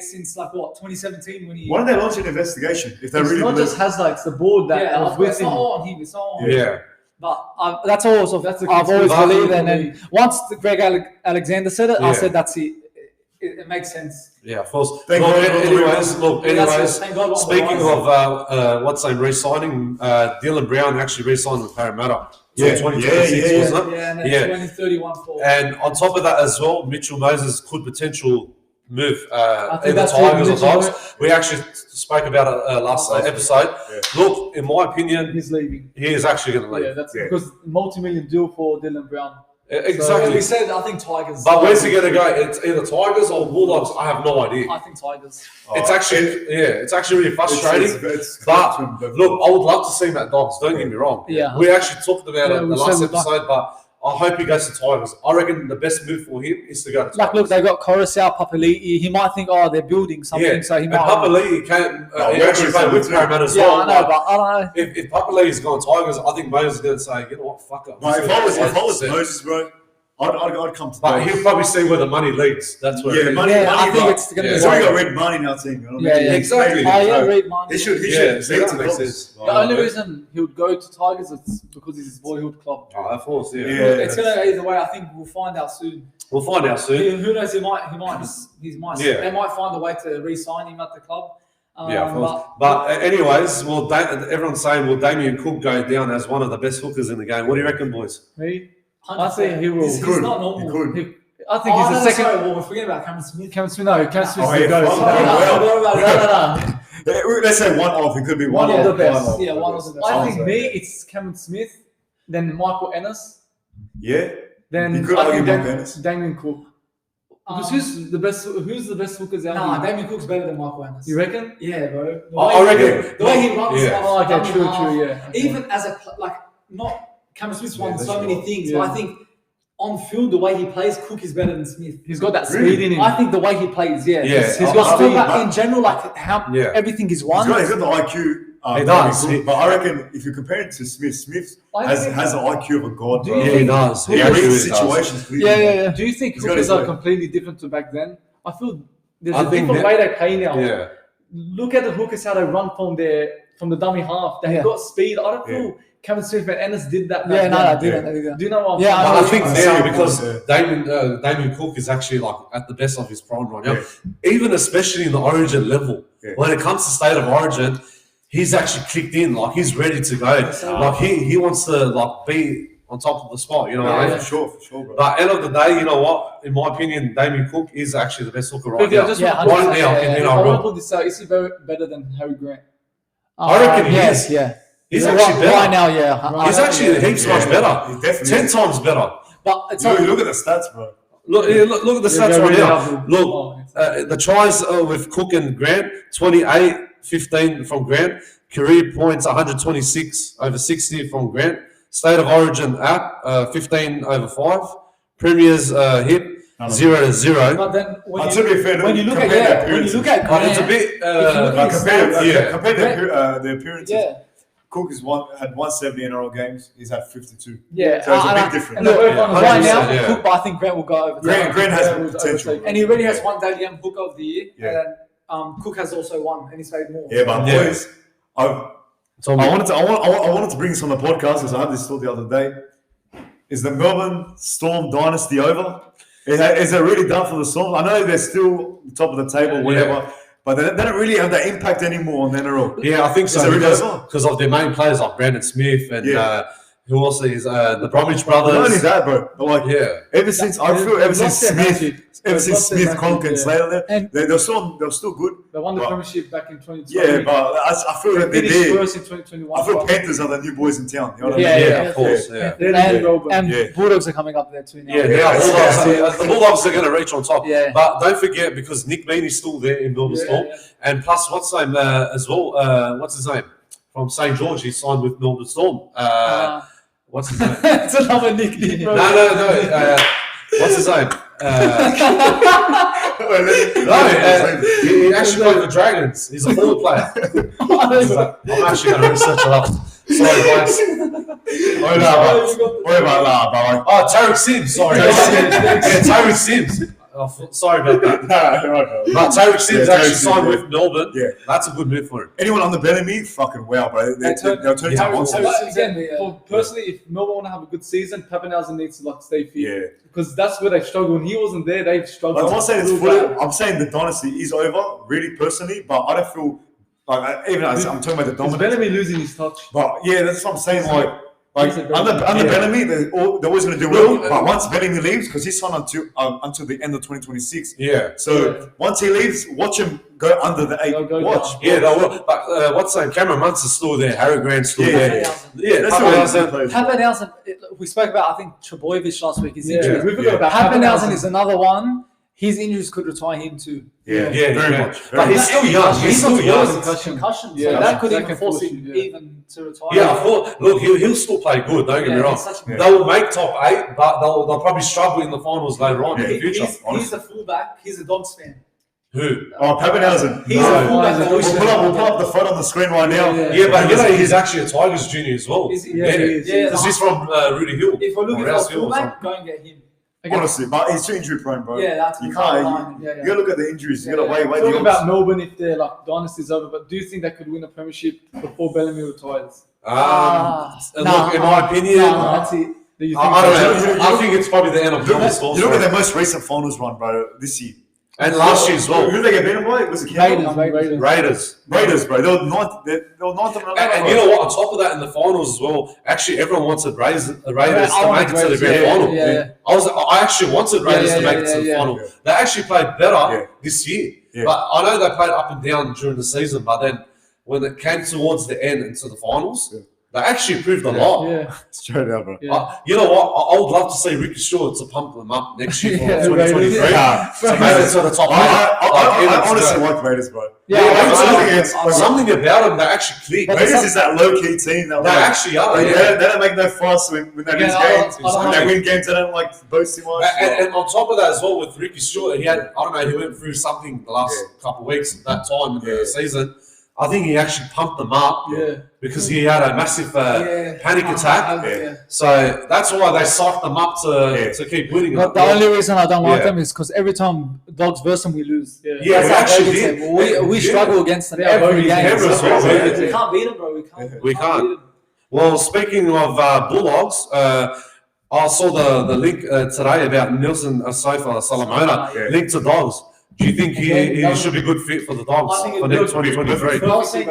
since 2017 when he. Why don't they launch an investigation if they It's really not believe? just Hasler, it's the board that yeah, was with it's him. not all on him. It's not all on him. Yeah. But that's also That's a I've always conspiracy believed, and theory. then once Greg Alexander said it, I Yeah. said that's it. It makes sense. Yeah, of course. Thank Look, God. anyways, Thank God. speaking of what's name re-signing, Dylan Brown actually re-signed with Parramatta. Yeah, 2026, yeah. wasn't it? Yeah, and then Yeah. 2031 for. And on top of that as well, Mitchell Moses could potential move think either that's Tigers or what Mitchell Dogs. We actually spoke about it last episode. Yeah. Look, in my opinion, He's leaving. he is actually going to leave. Yeah, that's Yeah. because multi-million deal for Dylan Brown. Exactly. We said I think Tigers. But where's he going to go? It's either Tigers or Bulldogs. I have no idea. I think Tigers. It's actually really frustrating. It's But look, I would love to see him at Dogs. Don't get me wrong. Yeah. We actually talked about it in we the last said we'd like- episode, but I hope he goes to Tigers. I reckon the best move for him is to go to Tigers. Like, look, they got Coruscant, Papali'i. He might think, they're building something, so he and might. Papa Lee came. No, He actually played with Parramatta as Yeah, well. I know, but I don't know. If Papa Lee's gone Tigers, I think Moses is going to say, you know what, fuck it. If I was Moses, bro, I'd come to. But he'll probably see where the money leads. That's where. Yeah, money. I think it's going to be. He's already got red money now, team. You know what I mean? Exactly. Oh, yeah, red money. He should. That makes sense. The only reason he would go to Tigers is because it's his boyhood club. Oh, of course, yeah. It's going to go either way. I think we'll find out soon. We'll find out soon. Who knows? They might find a way to re-sign him at the club. Yeah, of course. But anyways, everyone's saying, will Damien Cook go down as one of the best hookers in the game? What do you reckon, boys? Me? I think he will. He's not normal. I think he's the second. Sorry, we're forgetting about Cameron Smith. Cameron Smith is the No. Let's say one off. It could be one of the best. Yeah, one of the best. I think it's Cameron Smith, then Michael Ennis. Yeah. Then you could I think Ennis. Damien Cook. Because who's the best hookers out Nah, here? Damien Cook's better than Michael Ennis. You reckon? Yeah, bro. I reckon. The way he runs. Yeah. Oh, okay, true, yeah. Okay. Even as not Cameron Smith's won so that's many right. things, Yeah. but I think on field the way he plays, Cook is better than Smith. He's got that Really? speed in him. I think the way he plays, Yeah. he's I got think- speed. In general, like how Yeah. everything is won. He's got the IQ. He does. But I reckon if you compare it to Smith has the IQ of a god. Do Bro. you Yeah, he does. He reads situations clearly. Yeah. Do you think He's got hookers his are way. completely different to back then? I feel there's I a think different way they play now. Yeah. Look at the hookers how they run from the dummy half. They Yeah. got speed. I don't feel Cameron Smith and Ennis did that. Yeah, back no, then. I didn't. Do you know what I'm Yeah, saying? But I think Yeah. now because Yeah. Damien Cook is actually like at the best of his prime right now, even especially in the Origin level. Yeah. When it comes to state of Origin, he's actually kicked in, like he's ready to go. Like he wants to like be on top of the spot, you know what I mean? For sure, bro. But end of the day, you know what? In my opinion, Damien Cook is actually the best hooker right Quickly, I now. just Yeah, want to right put this now, out. in I our want to role. put this out. Is he better than Harry Grant? I reckon he yes, is. yeah. He's Right- actually better. Right now, yeah. He's actually heaps much better. He's definitely 10 times better. But it's You not. look at the stats, bro. Look at the stats Yeah, right really now. helpful. Look, the tries with Cook and Grant, 28, 15 from Grant. Career points, 126 over 60 from Grant. State of Origin app, 15 over 5. Premiers hit, 0-0. But then To be fair, when you look at compare the when you appearances. look at But it's a Grant, bit... if you look at his stats, Compare the appearances. yeah. Cook had 170 NRL games. He's had 52. Yeah, So it's a big difference. And look, Yeah, right now, 100%, yeah. Cook, but I think Grant will go over. Grant has will potential. overtake. And he already has one Dally M hooker of the year. Yeah. And Cook has also one, and he's made more. Yeah, but Yeah. boys, I wanted to bring this on the podcast because I had this thought the other day. Is the Melbourne Storm dynasty over? Is it really done for the Storm? I know they're still top of the table, whatever, but they don't really have that impact anymore on the NRL. Yeah, I think so. Is it really over? Because of their main players like Brandon Smith and who also is the Bromwich Not only brothers. that, bro. But like, Yeah. ever since Smith, Conk, and Slater, And- they're still good. They won the But- premiership back in 2020. Yeah, but I feel that they're finished there. first in 2021. I feel Panthers are the new boys in town. You know what Yeah, I mean? Yeah, of course. Yeah. They're really well, but- And Yeah. Bulldogs are coming up there too now. Yeah, the Bulldogs are going to reach on top. Yeah. But don't forget, because Nick Meaney's still there in Melbourne Storm. And plus, what's his name as well? What's his name? From St. George, he signed with Melbourne Storm. What's his name? It's another nickname. No. What's his name? He actually played for Dragons. He's a forward player. I'm actually going to research it up. Sorry, guys. Oh, Tarek Sims. Sorry. Tarek Sims. Sorry about that. But Tarek Sims actually signed with Melbourne. Yeah. That's a good move for him. Anyone on the Bellamy, fucking wow, bro. They'll turn into monsters. Personally, if Melbourne want to have a good season, Pappenhausen needs to stay fit. Yeah. Because that's where they struggle. When he wasn't there, they've struggled. I'm not saying it's fully, I'm saying the dynasty is over, really personally, but I don't feel like even I'm talking about the Is dominance. Bellamy losing his touch? But yeah, that's what I'm saying. Like He's a under Bellamy. Bellamy, they're always going to do well. But once Bellamy leaves, because he's signed until the end of 2026. Yeah. So once he leaves, watch him go under the 8. Go Watch. down. Yeah, they will. But what's that? Cameron Munson's still there. Harry Grant's still there. Yeah, That's Pappenhausen. Pappenhausen, we spoke about, I think, Trebojevic last week. His injury. We forgot about Pappenhausen is another one. His injuries could retire him too. Yeah, Yeah, very yeah. much. But he's still young. He's still young. Concussion. Yeah, So that could that even can force push him you, yeah. even to retire. Yeah, I thought, look, he'll still play good, don't get me wrong. it's such a- They'll make top 8, but they'll probably struggle in the finals later on in the future. He's a fullback. He's a Dogs fan. Who? Oh, Pappenhausen. He's a fullback. that We'll always- pull up the photo on the screen right now. Yeah, but you know he's actually a Tigers junior as well. Is he? Yeah, he is. Yeah, Because he's from Rudy Hill. If we're looking or for a Rouse Hill or fullback, go and get him. Honestly, but he's too injury prone, bro. Yeah, that's you can't. You gotta look at the injuries. You gotta wait. Talk about Melbourne if their like dynasty's over, but do you think they could win a premiership before Bellamy retires? Look, in my opinion, that's it. I don't know. I think it's probably the end of Melbourne's You look at their most recent finals run, bro, this year. And last year as well. Who they get beaten by? Was it Raiders, bro. They were ninth. They were ninth. And you know what? On top of that, in the finals as well, actually everyone wanted Raiders to make it to the grand final. Yeah. I actually wanted Raiders to make it to the final. Yeah. They actually played better this year. Yeah. But I know they played up and down during the season. But then when it came towards the end into the finals, they actually proved a lot. Yeah. Straight out, bro. You know what? I would love to see Ricky Stewart to pump them up next year for 2023. So maybe it's on the top. I honestly like Raiders, bro. Something about them, they actually click. Raiders is that low-key team. They actually are. They don't make no fuss when they lose games. When they win games, they don't like boast too much. And on top of that as well, with Ricky Stewart, he went through something the last couple of weeks at that time in the season. I think he actually pumped them up because he had a massive panic attack. So that's why they psyched them up to keep winning. But the only reason I don't like them is because every time Dogs versus them, we lose. Yeah, we actually did. We struggle against them every game. We can't beat them, bro. We can't. Well, speaking of Bulldogs, I saw the link today about Nelson Asofa Salamona linked to Dogs. Do you think he should be a good fit for the Dogs for next 2023? But I think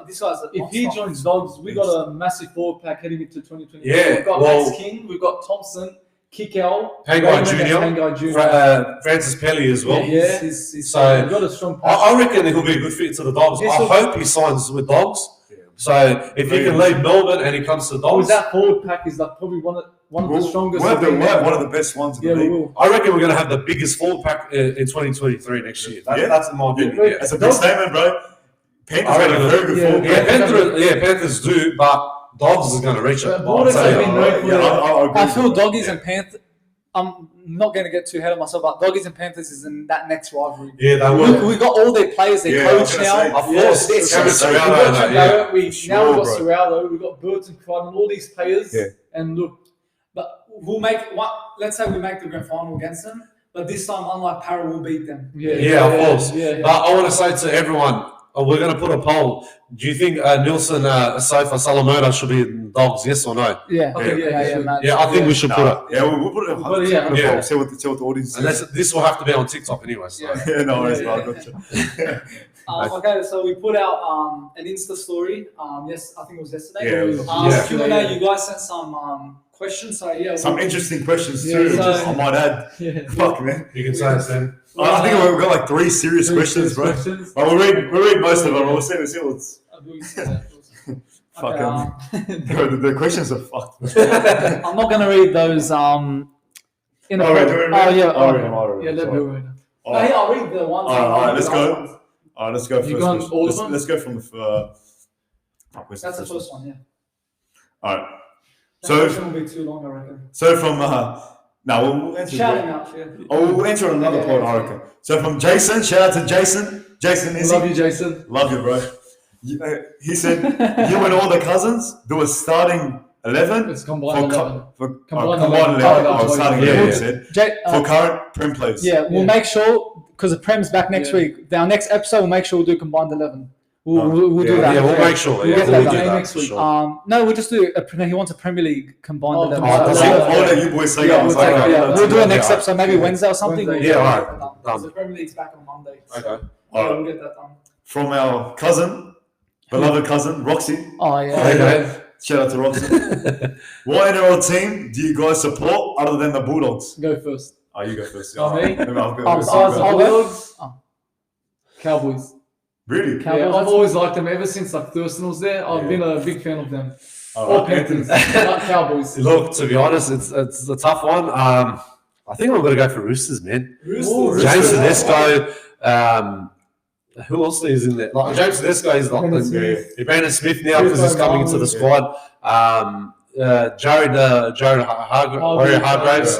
this guy's if he joins Dogs, we got a massive forward pack heading into 2023. Yeah, we've got Max King, we've got Thompson, Kickel, Pangai Jr., Francis Pelly as well. Yeah, so we've got a strong pack. I reckon he'll be a good fit to the Dogs. I hope he signs with Dogs. So if he can leave Melbourne and he comes to the Dogs, that forward pack is like probably one of the strongest. We'll have one of the best ones in the league. I reckon we're going to have the biggest forward pack in 2023 next year. That's in my opinion. That's a big statement, bro. Panthers have a very good forward pack. Panthers do, but Dogs is going to reach it. I feel Doggies and Panthers. I'm not going to get too ahead of myself, but Doggies and Panthers is in that next rivalry. Yeah, they will. We got all their players, their coach now. Of course. We've got Serraldo, we've got Burton, Crichton, all these players. Yeah. And look, but we'll make one. Let's say we make the grand final against them, but this time, unlike Para, we'll beat them. Yeah, of course. But I want to say to everyone, we're going to put a poll. Do you think Nilson Asofa Salamona should be in Dogs? Yes or no? Yeah. I think we should put it. Yeah, we'll put it. Yeah. See what the audience. And this will have to be on TikTok anyway. So. No worries, I got you. Okay, so we put out an Insta story. Yes, I think it was yesterday. Q&A. You guys sent some questions. So some interesting questions too. I might add. Fuck, man. You can say it, Sam. I think we've got like 3 serious questions, bro. We'll read most of them. We'll see what's. Fuck the questions are fucked. I'm not gonna read those. I'll read the ones. All right, let's go. Let's go first. Let's go from the. That's the first one, yeah. All right. So it won't be too long, I reckon. So from we'll answer. We'll answer another point, I reckon. So from Jason, shout out to Jason. Jason, love you, Jason. Love you, bro. He said, you and all the cousins do a starting 11. It's combined 11. Combined 11. Starting 11, he said. For current Prem players. Yeah, we'll make sure, because the Prem's back next week. Our next episode, we'll make sure we'll do combined 11. We'll do that. Yeah, we'll make sure. We'll get that next week. Sure. No, we'll just do he wants a Premier League combined 11. I'll let you boys say we'll do a next episode, maybe Wednesday or something. Yeah, all right. The Premier League's back on Monday. Okay. We'll get that done. From our beloved cousin, Roxy. Oh, yeah. Okay. Shout out to Roxy. What NRL team do you guys support other than the Bulldogs? Go first. Oh, you go first. Me? Bulldogs. Cowboys. Really? Yeah, I've always liked them ever since Thurston was there. I've been a big fan of them. Or Panthers, not Cowboys. Look, to be honest, it's a tough one. I think I'm going to go for Roosters, man. Roosters. James Tedesco. Who else is in there? Like James Tedesco is like Brandon Smith now because he's coming into the squad. Jared Hargraves.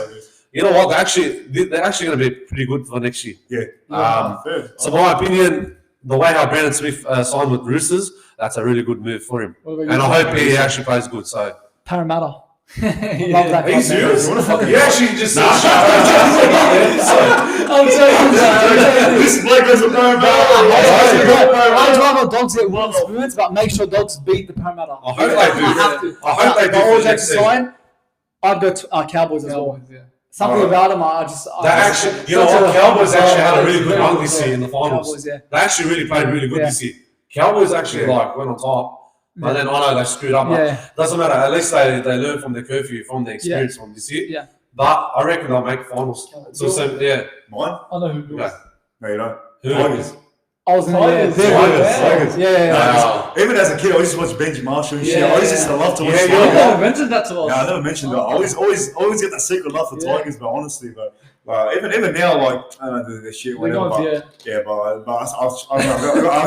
You know what? They're actually going to be pretty good for next year. So my opinion, the way how Brandon Smith signed with Roosters, that's a really good move for him. And I hope he actually plays good. So Parramatta. Love that. Are you serious? What the fuck? You actually just said I'm joking. This bloke goes to Parramatta. I'd rather dogs get well experienced, but make sure dogs beat the Parramatta. I hope they do. I hope they do. But all jokes aside, I'd go to Cowboys as well. Something about them, you know what? Cowboys actually had a really good run this year in the finals. Cowboys, yeah. They actually really played really good this year. Cowboys actually went on top. But then I know they screwed up. Doesn't matter. At least they learn from their curfew, from their experience from this year. Yeah. But I reckon they'll make finals. So yeah. Mine? I know who. Yeah. No, you don't. Who? Tigers. I was in Tigers. Yeah. Even as a kid, I used to watch Benji Marshall and shit. I always used to love to watch You Tigers. never mentioned that to us. Yeah, I never mentioned that. I always get that secret love for Tigers, but honestly, but even now, like I don't know the shit, whatever. But I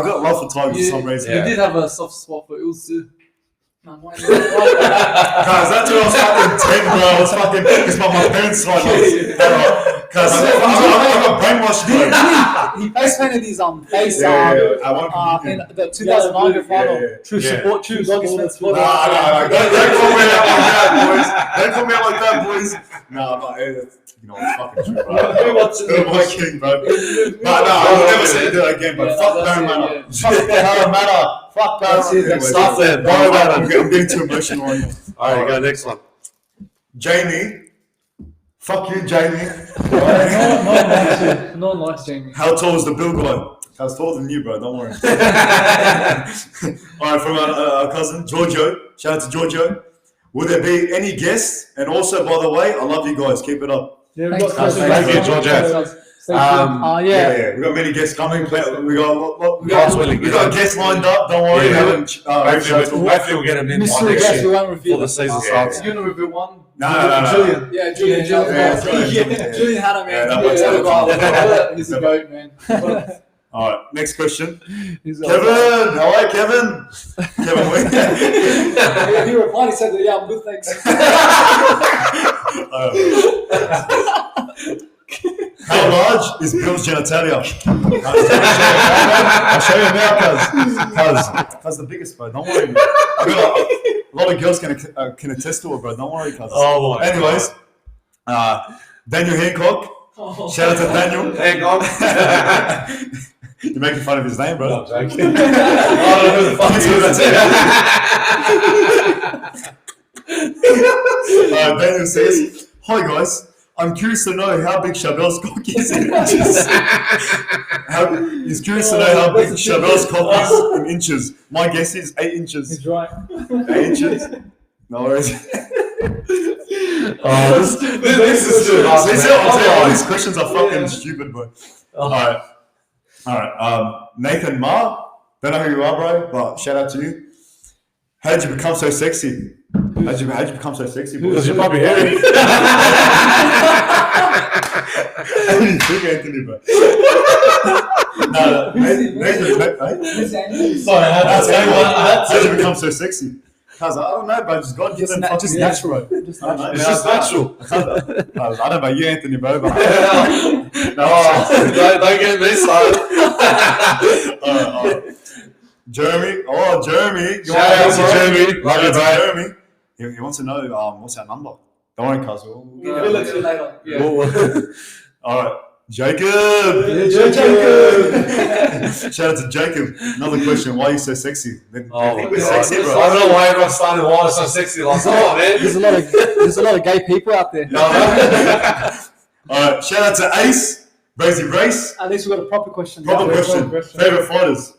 got love for Tigers for some reason. You did have a soft spot for Eels too. No, Guys, that's when I was fucking 10, bro. I was fucking because my parents like because I got brainwashed. He face painted his face in the 2009 final. True support, true doggy support. Don't call me out like that, boys. Don't call me out like that, boys. Nah, but it's fucking true, bro. Who am I kidding, bro? But no, I'll never say that again. But fuck Parramatta. Fuck Parramatta. Fuck Parramatta. Stop there. I'm getting too emotional on you. All right, go next one. Jamie. Fuck you, Jamie. No one likes Jamie. How tall is the Bill guy? I was taller than you, bro. Don't worry. All right, from our cousin Giorgio. Shout out to Giorgio. Will there be any guests? And also, by the way, I love you guys. Keep it up. Yeah, Thank you, Giorgio. We got many guests coming. We got guests lined up. Don't worry. Hopefully we'll get them in by Mystery next guest, we year won't reveal. before the season starts. You're gonna review one. No. Julian. Yeah, Julian. Julian had him, man. He's a goat, man. All right, next question. Kevin, how are you, Kevin? He replied, he said, yeah, I'm good, thanks. How large is Bill's genitalia? I'll show you now, cuz the biggest, bro. Don't worry. A lot of girls can attest to it, bro. Don't worry, cuz. Oh, my Anyways, Daniel Hancock. Shout out to Daniel. Hancock. You're making fun of his name, bro. I'm joking. I don't know who the fuck he is. Daniel says, "Hi guys. I'm curious to know how big Chabel's cock is in inches. He's curious to know how big Chabel's cock is in inches. My guess is 8 inches. He's right. 8 inches? No worries. This is too hard. All these questions are fucking stupid, bro. All right. Nathan Ma. Don't know who you are, bro, but shout out to you. How did you become so sexy? How'd you become so sexy, boy? Because you're probably hairy. Big Anthony, bro. Nathan, Sorry, how'd you become so sexy? Cause I don't know, bro. Just God given fucking just natural. It's just natural. I don't know about you, Anthony, bro. But Don't get me started. Jeremy. Shout out to Jeremy. Love you, bro. Jeremy. He wants to know what's our number. Don't worry, cuz. We'll let you later. All right. Jacob. Shout out to Jacob. Another question. Why are you so sexy? We're sexy, bro. I don't know why everyone's starting why it's so sexy. Like, come on, man. There's a lot of gay people out there. All right. Shout out to Ace. Brazy Brace. At least we got a proper question. Favorite fighters?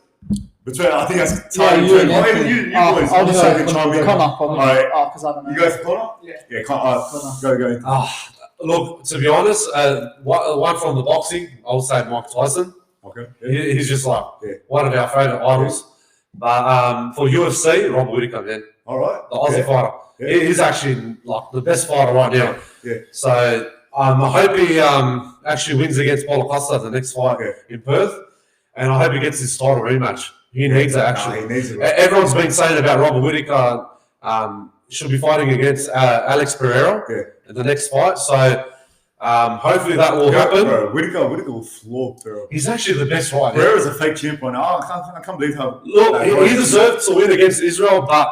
Between, I think that's time you between. and You boys. I'll just say Connor. Connor. All right. Because I don't know. You go for Connor? Yeah, Connor. Go. Look, to be honest, one from the boxing, I would say Mike Tyson. Okay. He's just like one of our favourite idols. But for UFC, Rob Whittaker, man. All right. The Aussie fighter. Yeah. He's actually like the best fighter right now. Yeah. So I hope he actually wins against Paulo Costa the next fight in Perth. And I hope he gets his title rematch. He needs it, actually. He needs it. Everyone's been saying about Robert Whittaker should be fighting against Alex Pereira in the next fight. So hopefully that will happen. Bro, Whittaker will floor Pereira. He's actually the best right now. Pereira's a fake champion. I can't believe how... Look, he deserved to win against Israel, but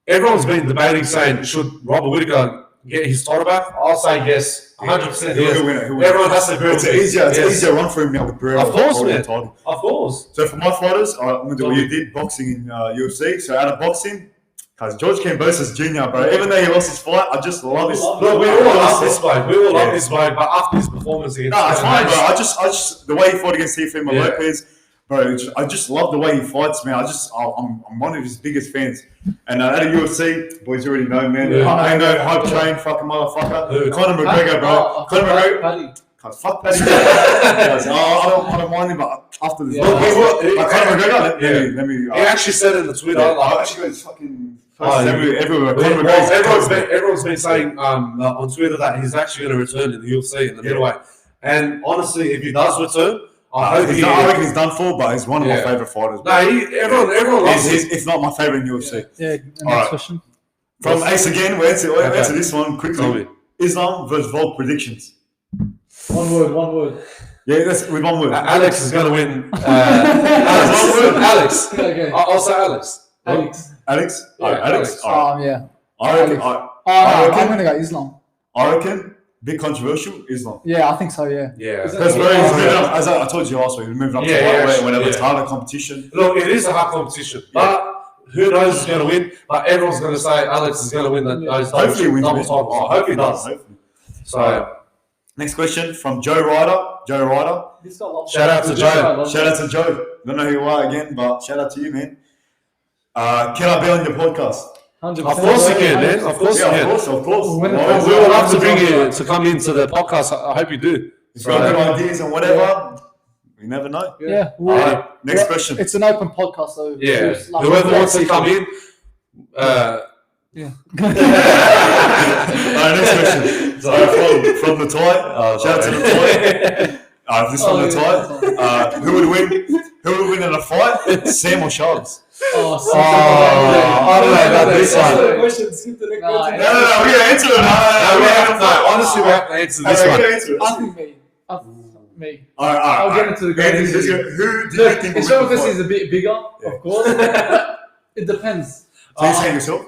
everyone's been debating saying, should Robert Whittaker get his title back? I'll say yes, 100% yes. He'll win it. Everyone has to agree with It's easier run for him now with Barrera. Of course, man. Title. Of course. So for my fighters, I'm going to do what you did, boxing in UFC. So out of boxing, because George Kambosos Jr., bro, even though he lost his fight, I just love his... Look, we all love this bloke. We all love this bloke, but after his performance against... No, it's fine, bro. I just the way he fought against Teofimo Lopez, bro, I just love the way he fights, man. I'm one of his biggest fans. And out of UFC, boys already know, man. Yeah. I ain't no hype train, fucking motherfucker. Conor McGregor, bro. Conor McGregor. Fuck Paddy. I don't mind him, but after this, Conor McGregor. Let me. He actually said it in the Twitter. I actually got his fucking everywhere. Everyone's been saying on Twitter that he's actually going to return in the UFC in the middleweight. And honestly, if he does return, I reckon he's done for, but he's one of my favourite fighters. No, everyone loves him. If not my favourite in UFC. Yeah. Next question. From Ace again, we'll answer this one quickly. Islam versus Volk predictions. One word. Yeah, that's with one word. Alex is going to win. Alex. Okay. I'll say Alex. Alex? Yeah, Alex? Yeah. I reckon, I'm going to go Islam. I reckon, big controversial, Islam. Yeah, I think so, yeah. Yeah. That's very, as I told you last week, moving up to lightweight whenever it's harder competition. Look, it is a hard competition, but who knows who's going to win? But everyone's going to say Alex is going to win those hopefully he wins double titles. I hope he does. Hopefully. So, next question from Joe Ryder. shout out to Joe. Shout out to Joe. Don't know who you are again, but shout out to you, man. Can I be on your podcast? 100%. Of course you can, man. Of course you can. Of course. We would love to bring you to come into the podcast. I hope you do. If you've got good ideas and whatever, you never know. Yeah. All right, next question. It's an open podcast, so Yeah. Whoever wants to come in. Yeah. All right, next question. So from the tie, shout out to the tie. This from the tie. Who would win? Who would win in a fight? Sam or Sharps? I don't know about this one. No, we gotta answer it. Honestly, we have to answer this one. I think me. All right. I'll get into the game. Who do you think? This is a bit bigger, of course. It depends. So you saying yourself?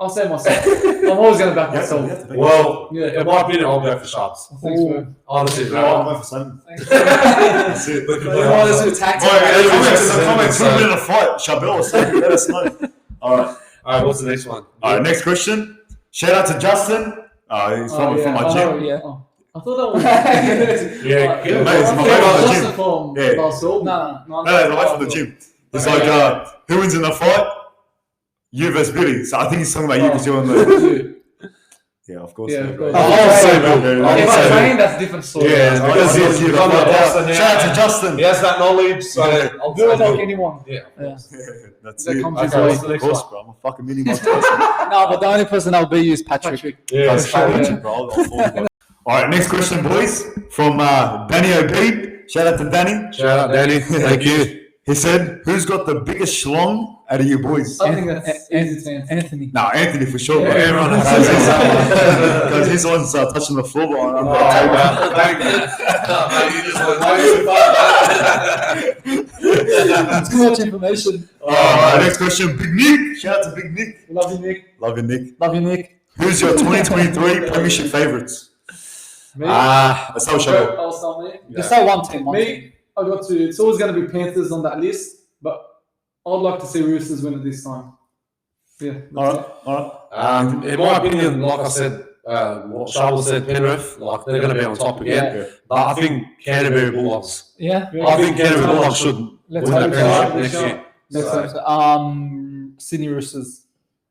I'll say myself. I'm always going to back myself. Well, in my opinion, I'll go for Sharps. Thanks, bro. Honestly, I'll go for Sam. That's it. Comments. Who would win in a fight? Chabelle or Sam? Let us know. All right. What's the next one? All right, next question. Shout out to Justin. He's from my gym. Yeah. I thought that was. Mate, it's my mate from the gym. From No. No, the way from the gym. It's like, who wins in the fight? You versus Billy. So I think he's talking about you because you're on the. Yeah, of course. Yeah, of course. If I train, that's a different story. Yeah, because he's become a boss. Shout out to Justin. He has that knowledge. So I'll do it like anyone. Yeah. That's That it. comes Of course, bro. I'm a fucking mini Tyson. No, but the only person I'll be is Patrick. Yeah, Bro. All right, next question, boys. From Danny O'Beeb. Shout out to Danny. Shout out, Danny. Thank you. He said, "Who's got the biggest schlong out of you boys?" I think that's easy to answer. Anthony. No, Anthony for sure. Yeah, bro. everyone has Because his one's touching the floor. But It's too much information. next question, Big Nick. Shout out to Big Nick. Love you, Nick. Love you, Nick. Love you, Nick. Who's your 2023 Premiership favourites? Me? That's how Shabelle. I'll start me. Just say one team. Me, I got to. It's always going to be Panthers on that list, but I'd like to see Roosters win it this time. Yeah. All right. In my opinion, like I said, what Charles said, Penrith, like they're going to be on top again. Yeah. But I think Canterbury Bulldogs. Yeah. I think Canterbury Bulldogs should win Let's that hope premiership so. next year. Let's Sydney Roosters.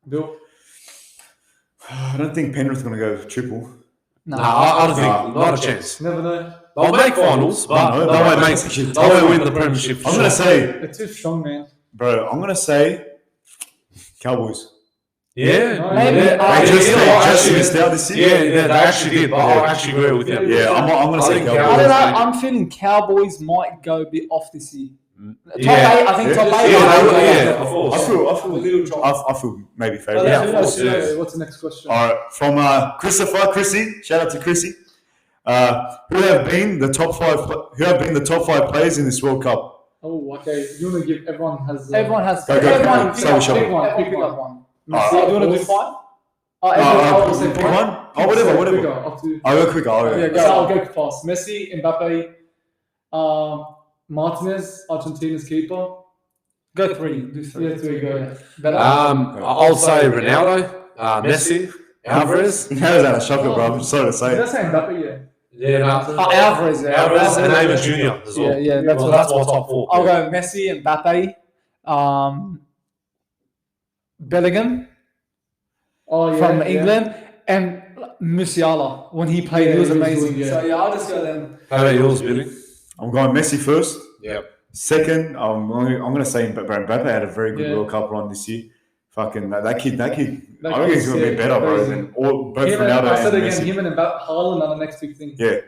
Bill. I don't think Penrith's going to go triple. No. I don't think, not a chance. Never know. They'll make finals, but they won't win the premiership. I'm going to say, They're too strong, man. bro, I'm going to say Cowboys. Yeah, Maybe. They just missed out this year. Yeah, they actually did. But I actually agree with you. Yeah, I'm going to say think I Cowboys. don't know. I'm feeling Cowboys might go a bit off this year. Top Yeah. 8, I think top 8. Yeah, of course. I feel maybe favourite. Yeah, of course, What's the next question? All right, from Chrissy. Shout out to Chrissy. Who have been the top 5 players in this World Cup? Oh, okay. You want to give everyone has. Everyone has. Go. Everyone Say which one. pick up one. Messi. Do you want to do 5? Pick one? Oh, whatever. Quicker, up to. I'll go quicker. I'll go fast. Messi, Mbappe, Martinez, Argentina's keeper. Go 3. Do 3. Yeah, 3 go. I'll say Ronaldo, Messi, Alvarez. How's that a shocker, bro? I'm sorry to say. Did I say Mbappe? Yeah. Yeah, Alvarez. Alvarez and Neymar Jr. as well. Yeah, that's my top 4. I'll go Messi, Mbappe, Bellingham from England, and Musiala. When he played, he was amazing. Good, So I'll just go then. How about yours, Billy? I'm going Messi first. Yep. Second, I'm going to say Mbappe had a very good World Cup run this year. Fucking that kid. I think he's going to be better, bro, than both Ronaldo and Messi. Him and Haaland are the next big thing. Yeah.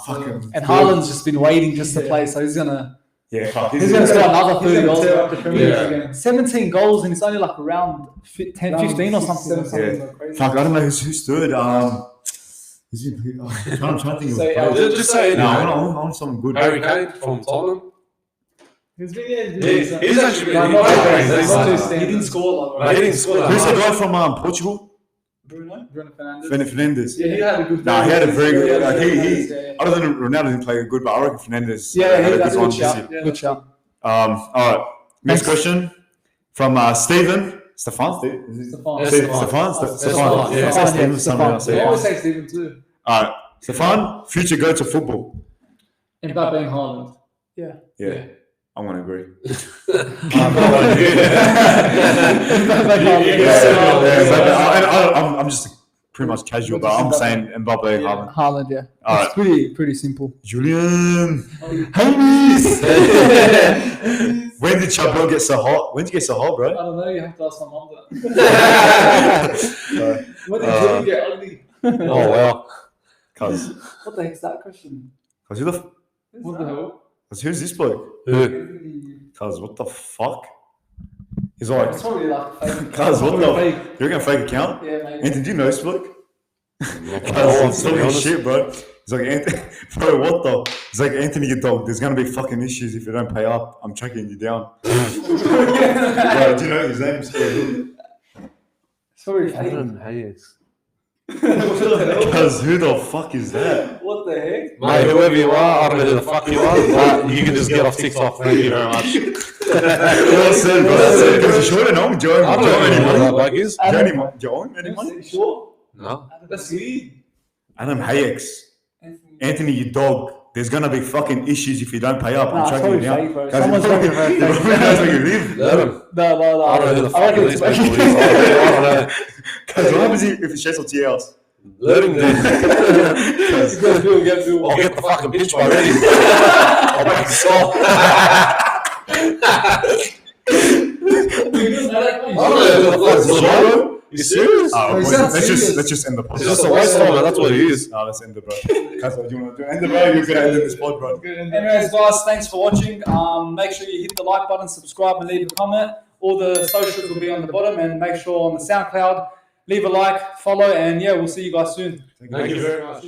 Fucking. And Haaland's just been waiting just to play, so he's gonna. Yeah, he's going to score another 30 goals. Again. 17 goals, and it's only like around 10, 15 or something. Fuck, I don't know who's third. I'm trying to think. Just say no. I want someone good. Harry Kane from Tottenham. He's actually he didn't score he didn't score. Who's the guy from Portugal? Bruno Fernandes. Fernandes. Yeah, he had a good. He had a very good. Like other than Ronaldo didn't play good, but I reckon Fernandes. That's a good shout. Good shout. All right. Next question from Stephen. Stefan. I always say Stephen too. All right. Stefan, future go to football. Mbappe and Haaland. Yeah. I'm going to agree. I'm just pretty much casual, but I'm saying Mbappe, Haaland. Haaland, yeah. All right. Pretty simple. Julian. When did Chabot get so hot? When did you get so hot, bro? I don't know. You have to ask my mom that. When did Julian get ugly? Oh, well. Cuz. What the heck's that question? Cuz What the hell? who's this bloke? Cuz, what the fuck? He's like, It's probably like fake. Cuz, what the? You're gonna fake account? Yeah, maybe. Anthony, do you know this bloke? Cuz, talking shit, bro. He's like, Anthony, bro, what the? He's like, Anthony, your dog. There's gonna be fucking issues if you don't pay up. I'm tracking you down. Bro, do you know his name? It's probably fake. Cuz, who the fuck is that? What the heck? Mate, whoever you are, I don't know who the fuck you are, but you can just get off TikTok. Thank you very much. Well said, bro. Because you sure don't know Joe. I don't know who that bloke is. Joe, any money? Sure? No. That's weird. Adam Hayeks. Anthony, your dog. There's gonna be fucking issues if you don't pay up. I'm tracking you down. Someone's talking about fake. That's where you live. Let him. No. I don't know who the fuck these people is. I don't know. Because what happens if he shares to your house? Let him then. I'll get the fucking pitch by ready. I'll make it soft. You serious? Let's just end the podcast. It's just a waste of time, that's what it is. No, let's end the bro. That's what you want to do. End the bro. You're gonna end this pod, bro. Anyways, guys, thanks for watching. Make sure you hit the like button, subscribe, and leave a comment. All the socials will be on the bottom, and make sure on the SoundCloud, leave a like, follow, and yeah, we'll see you guys soon. Thank you very much.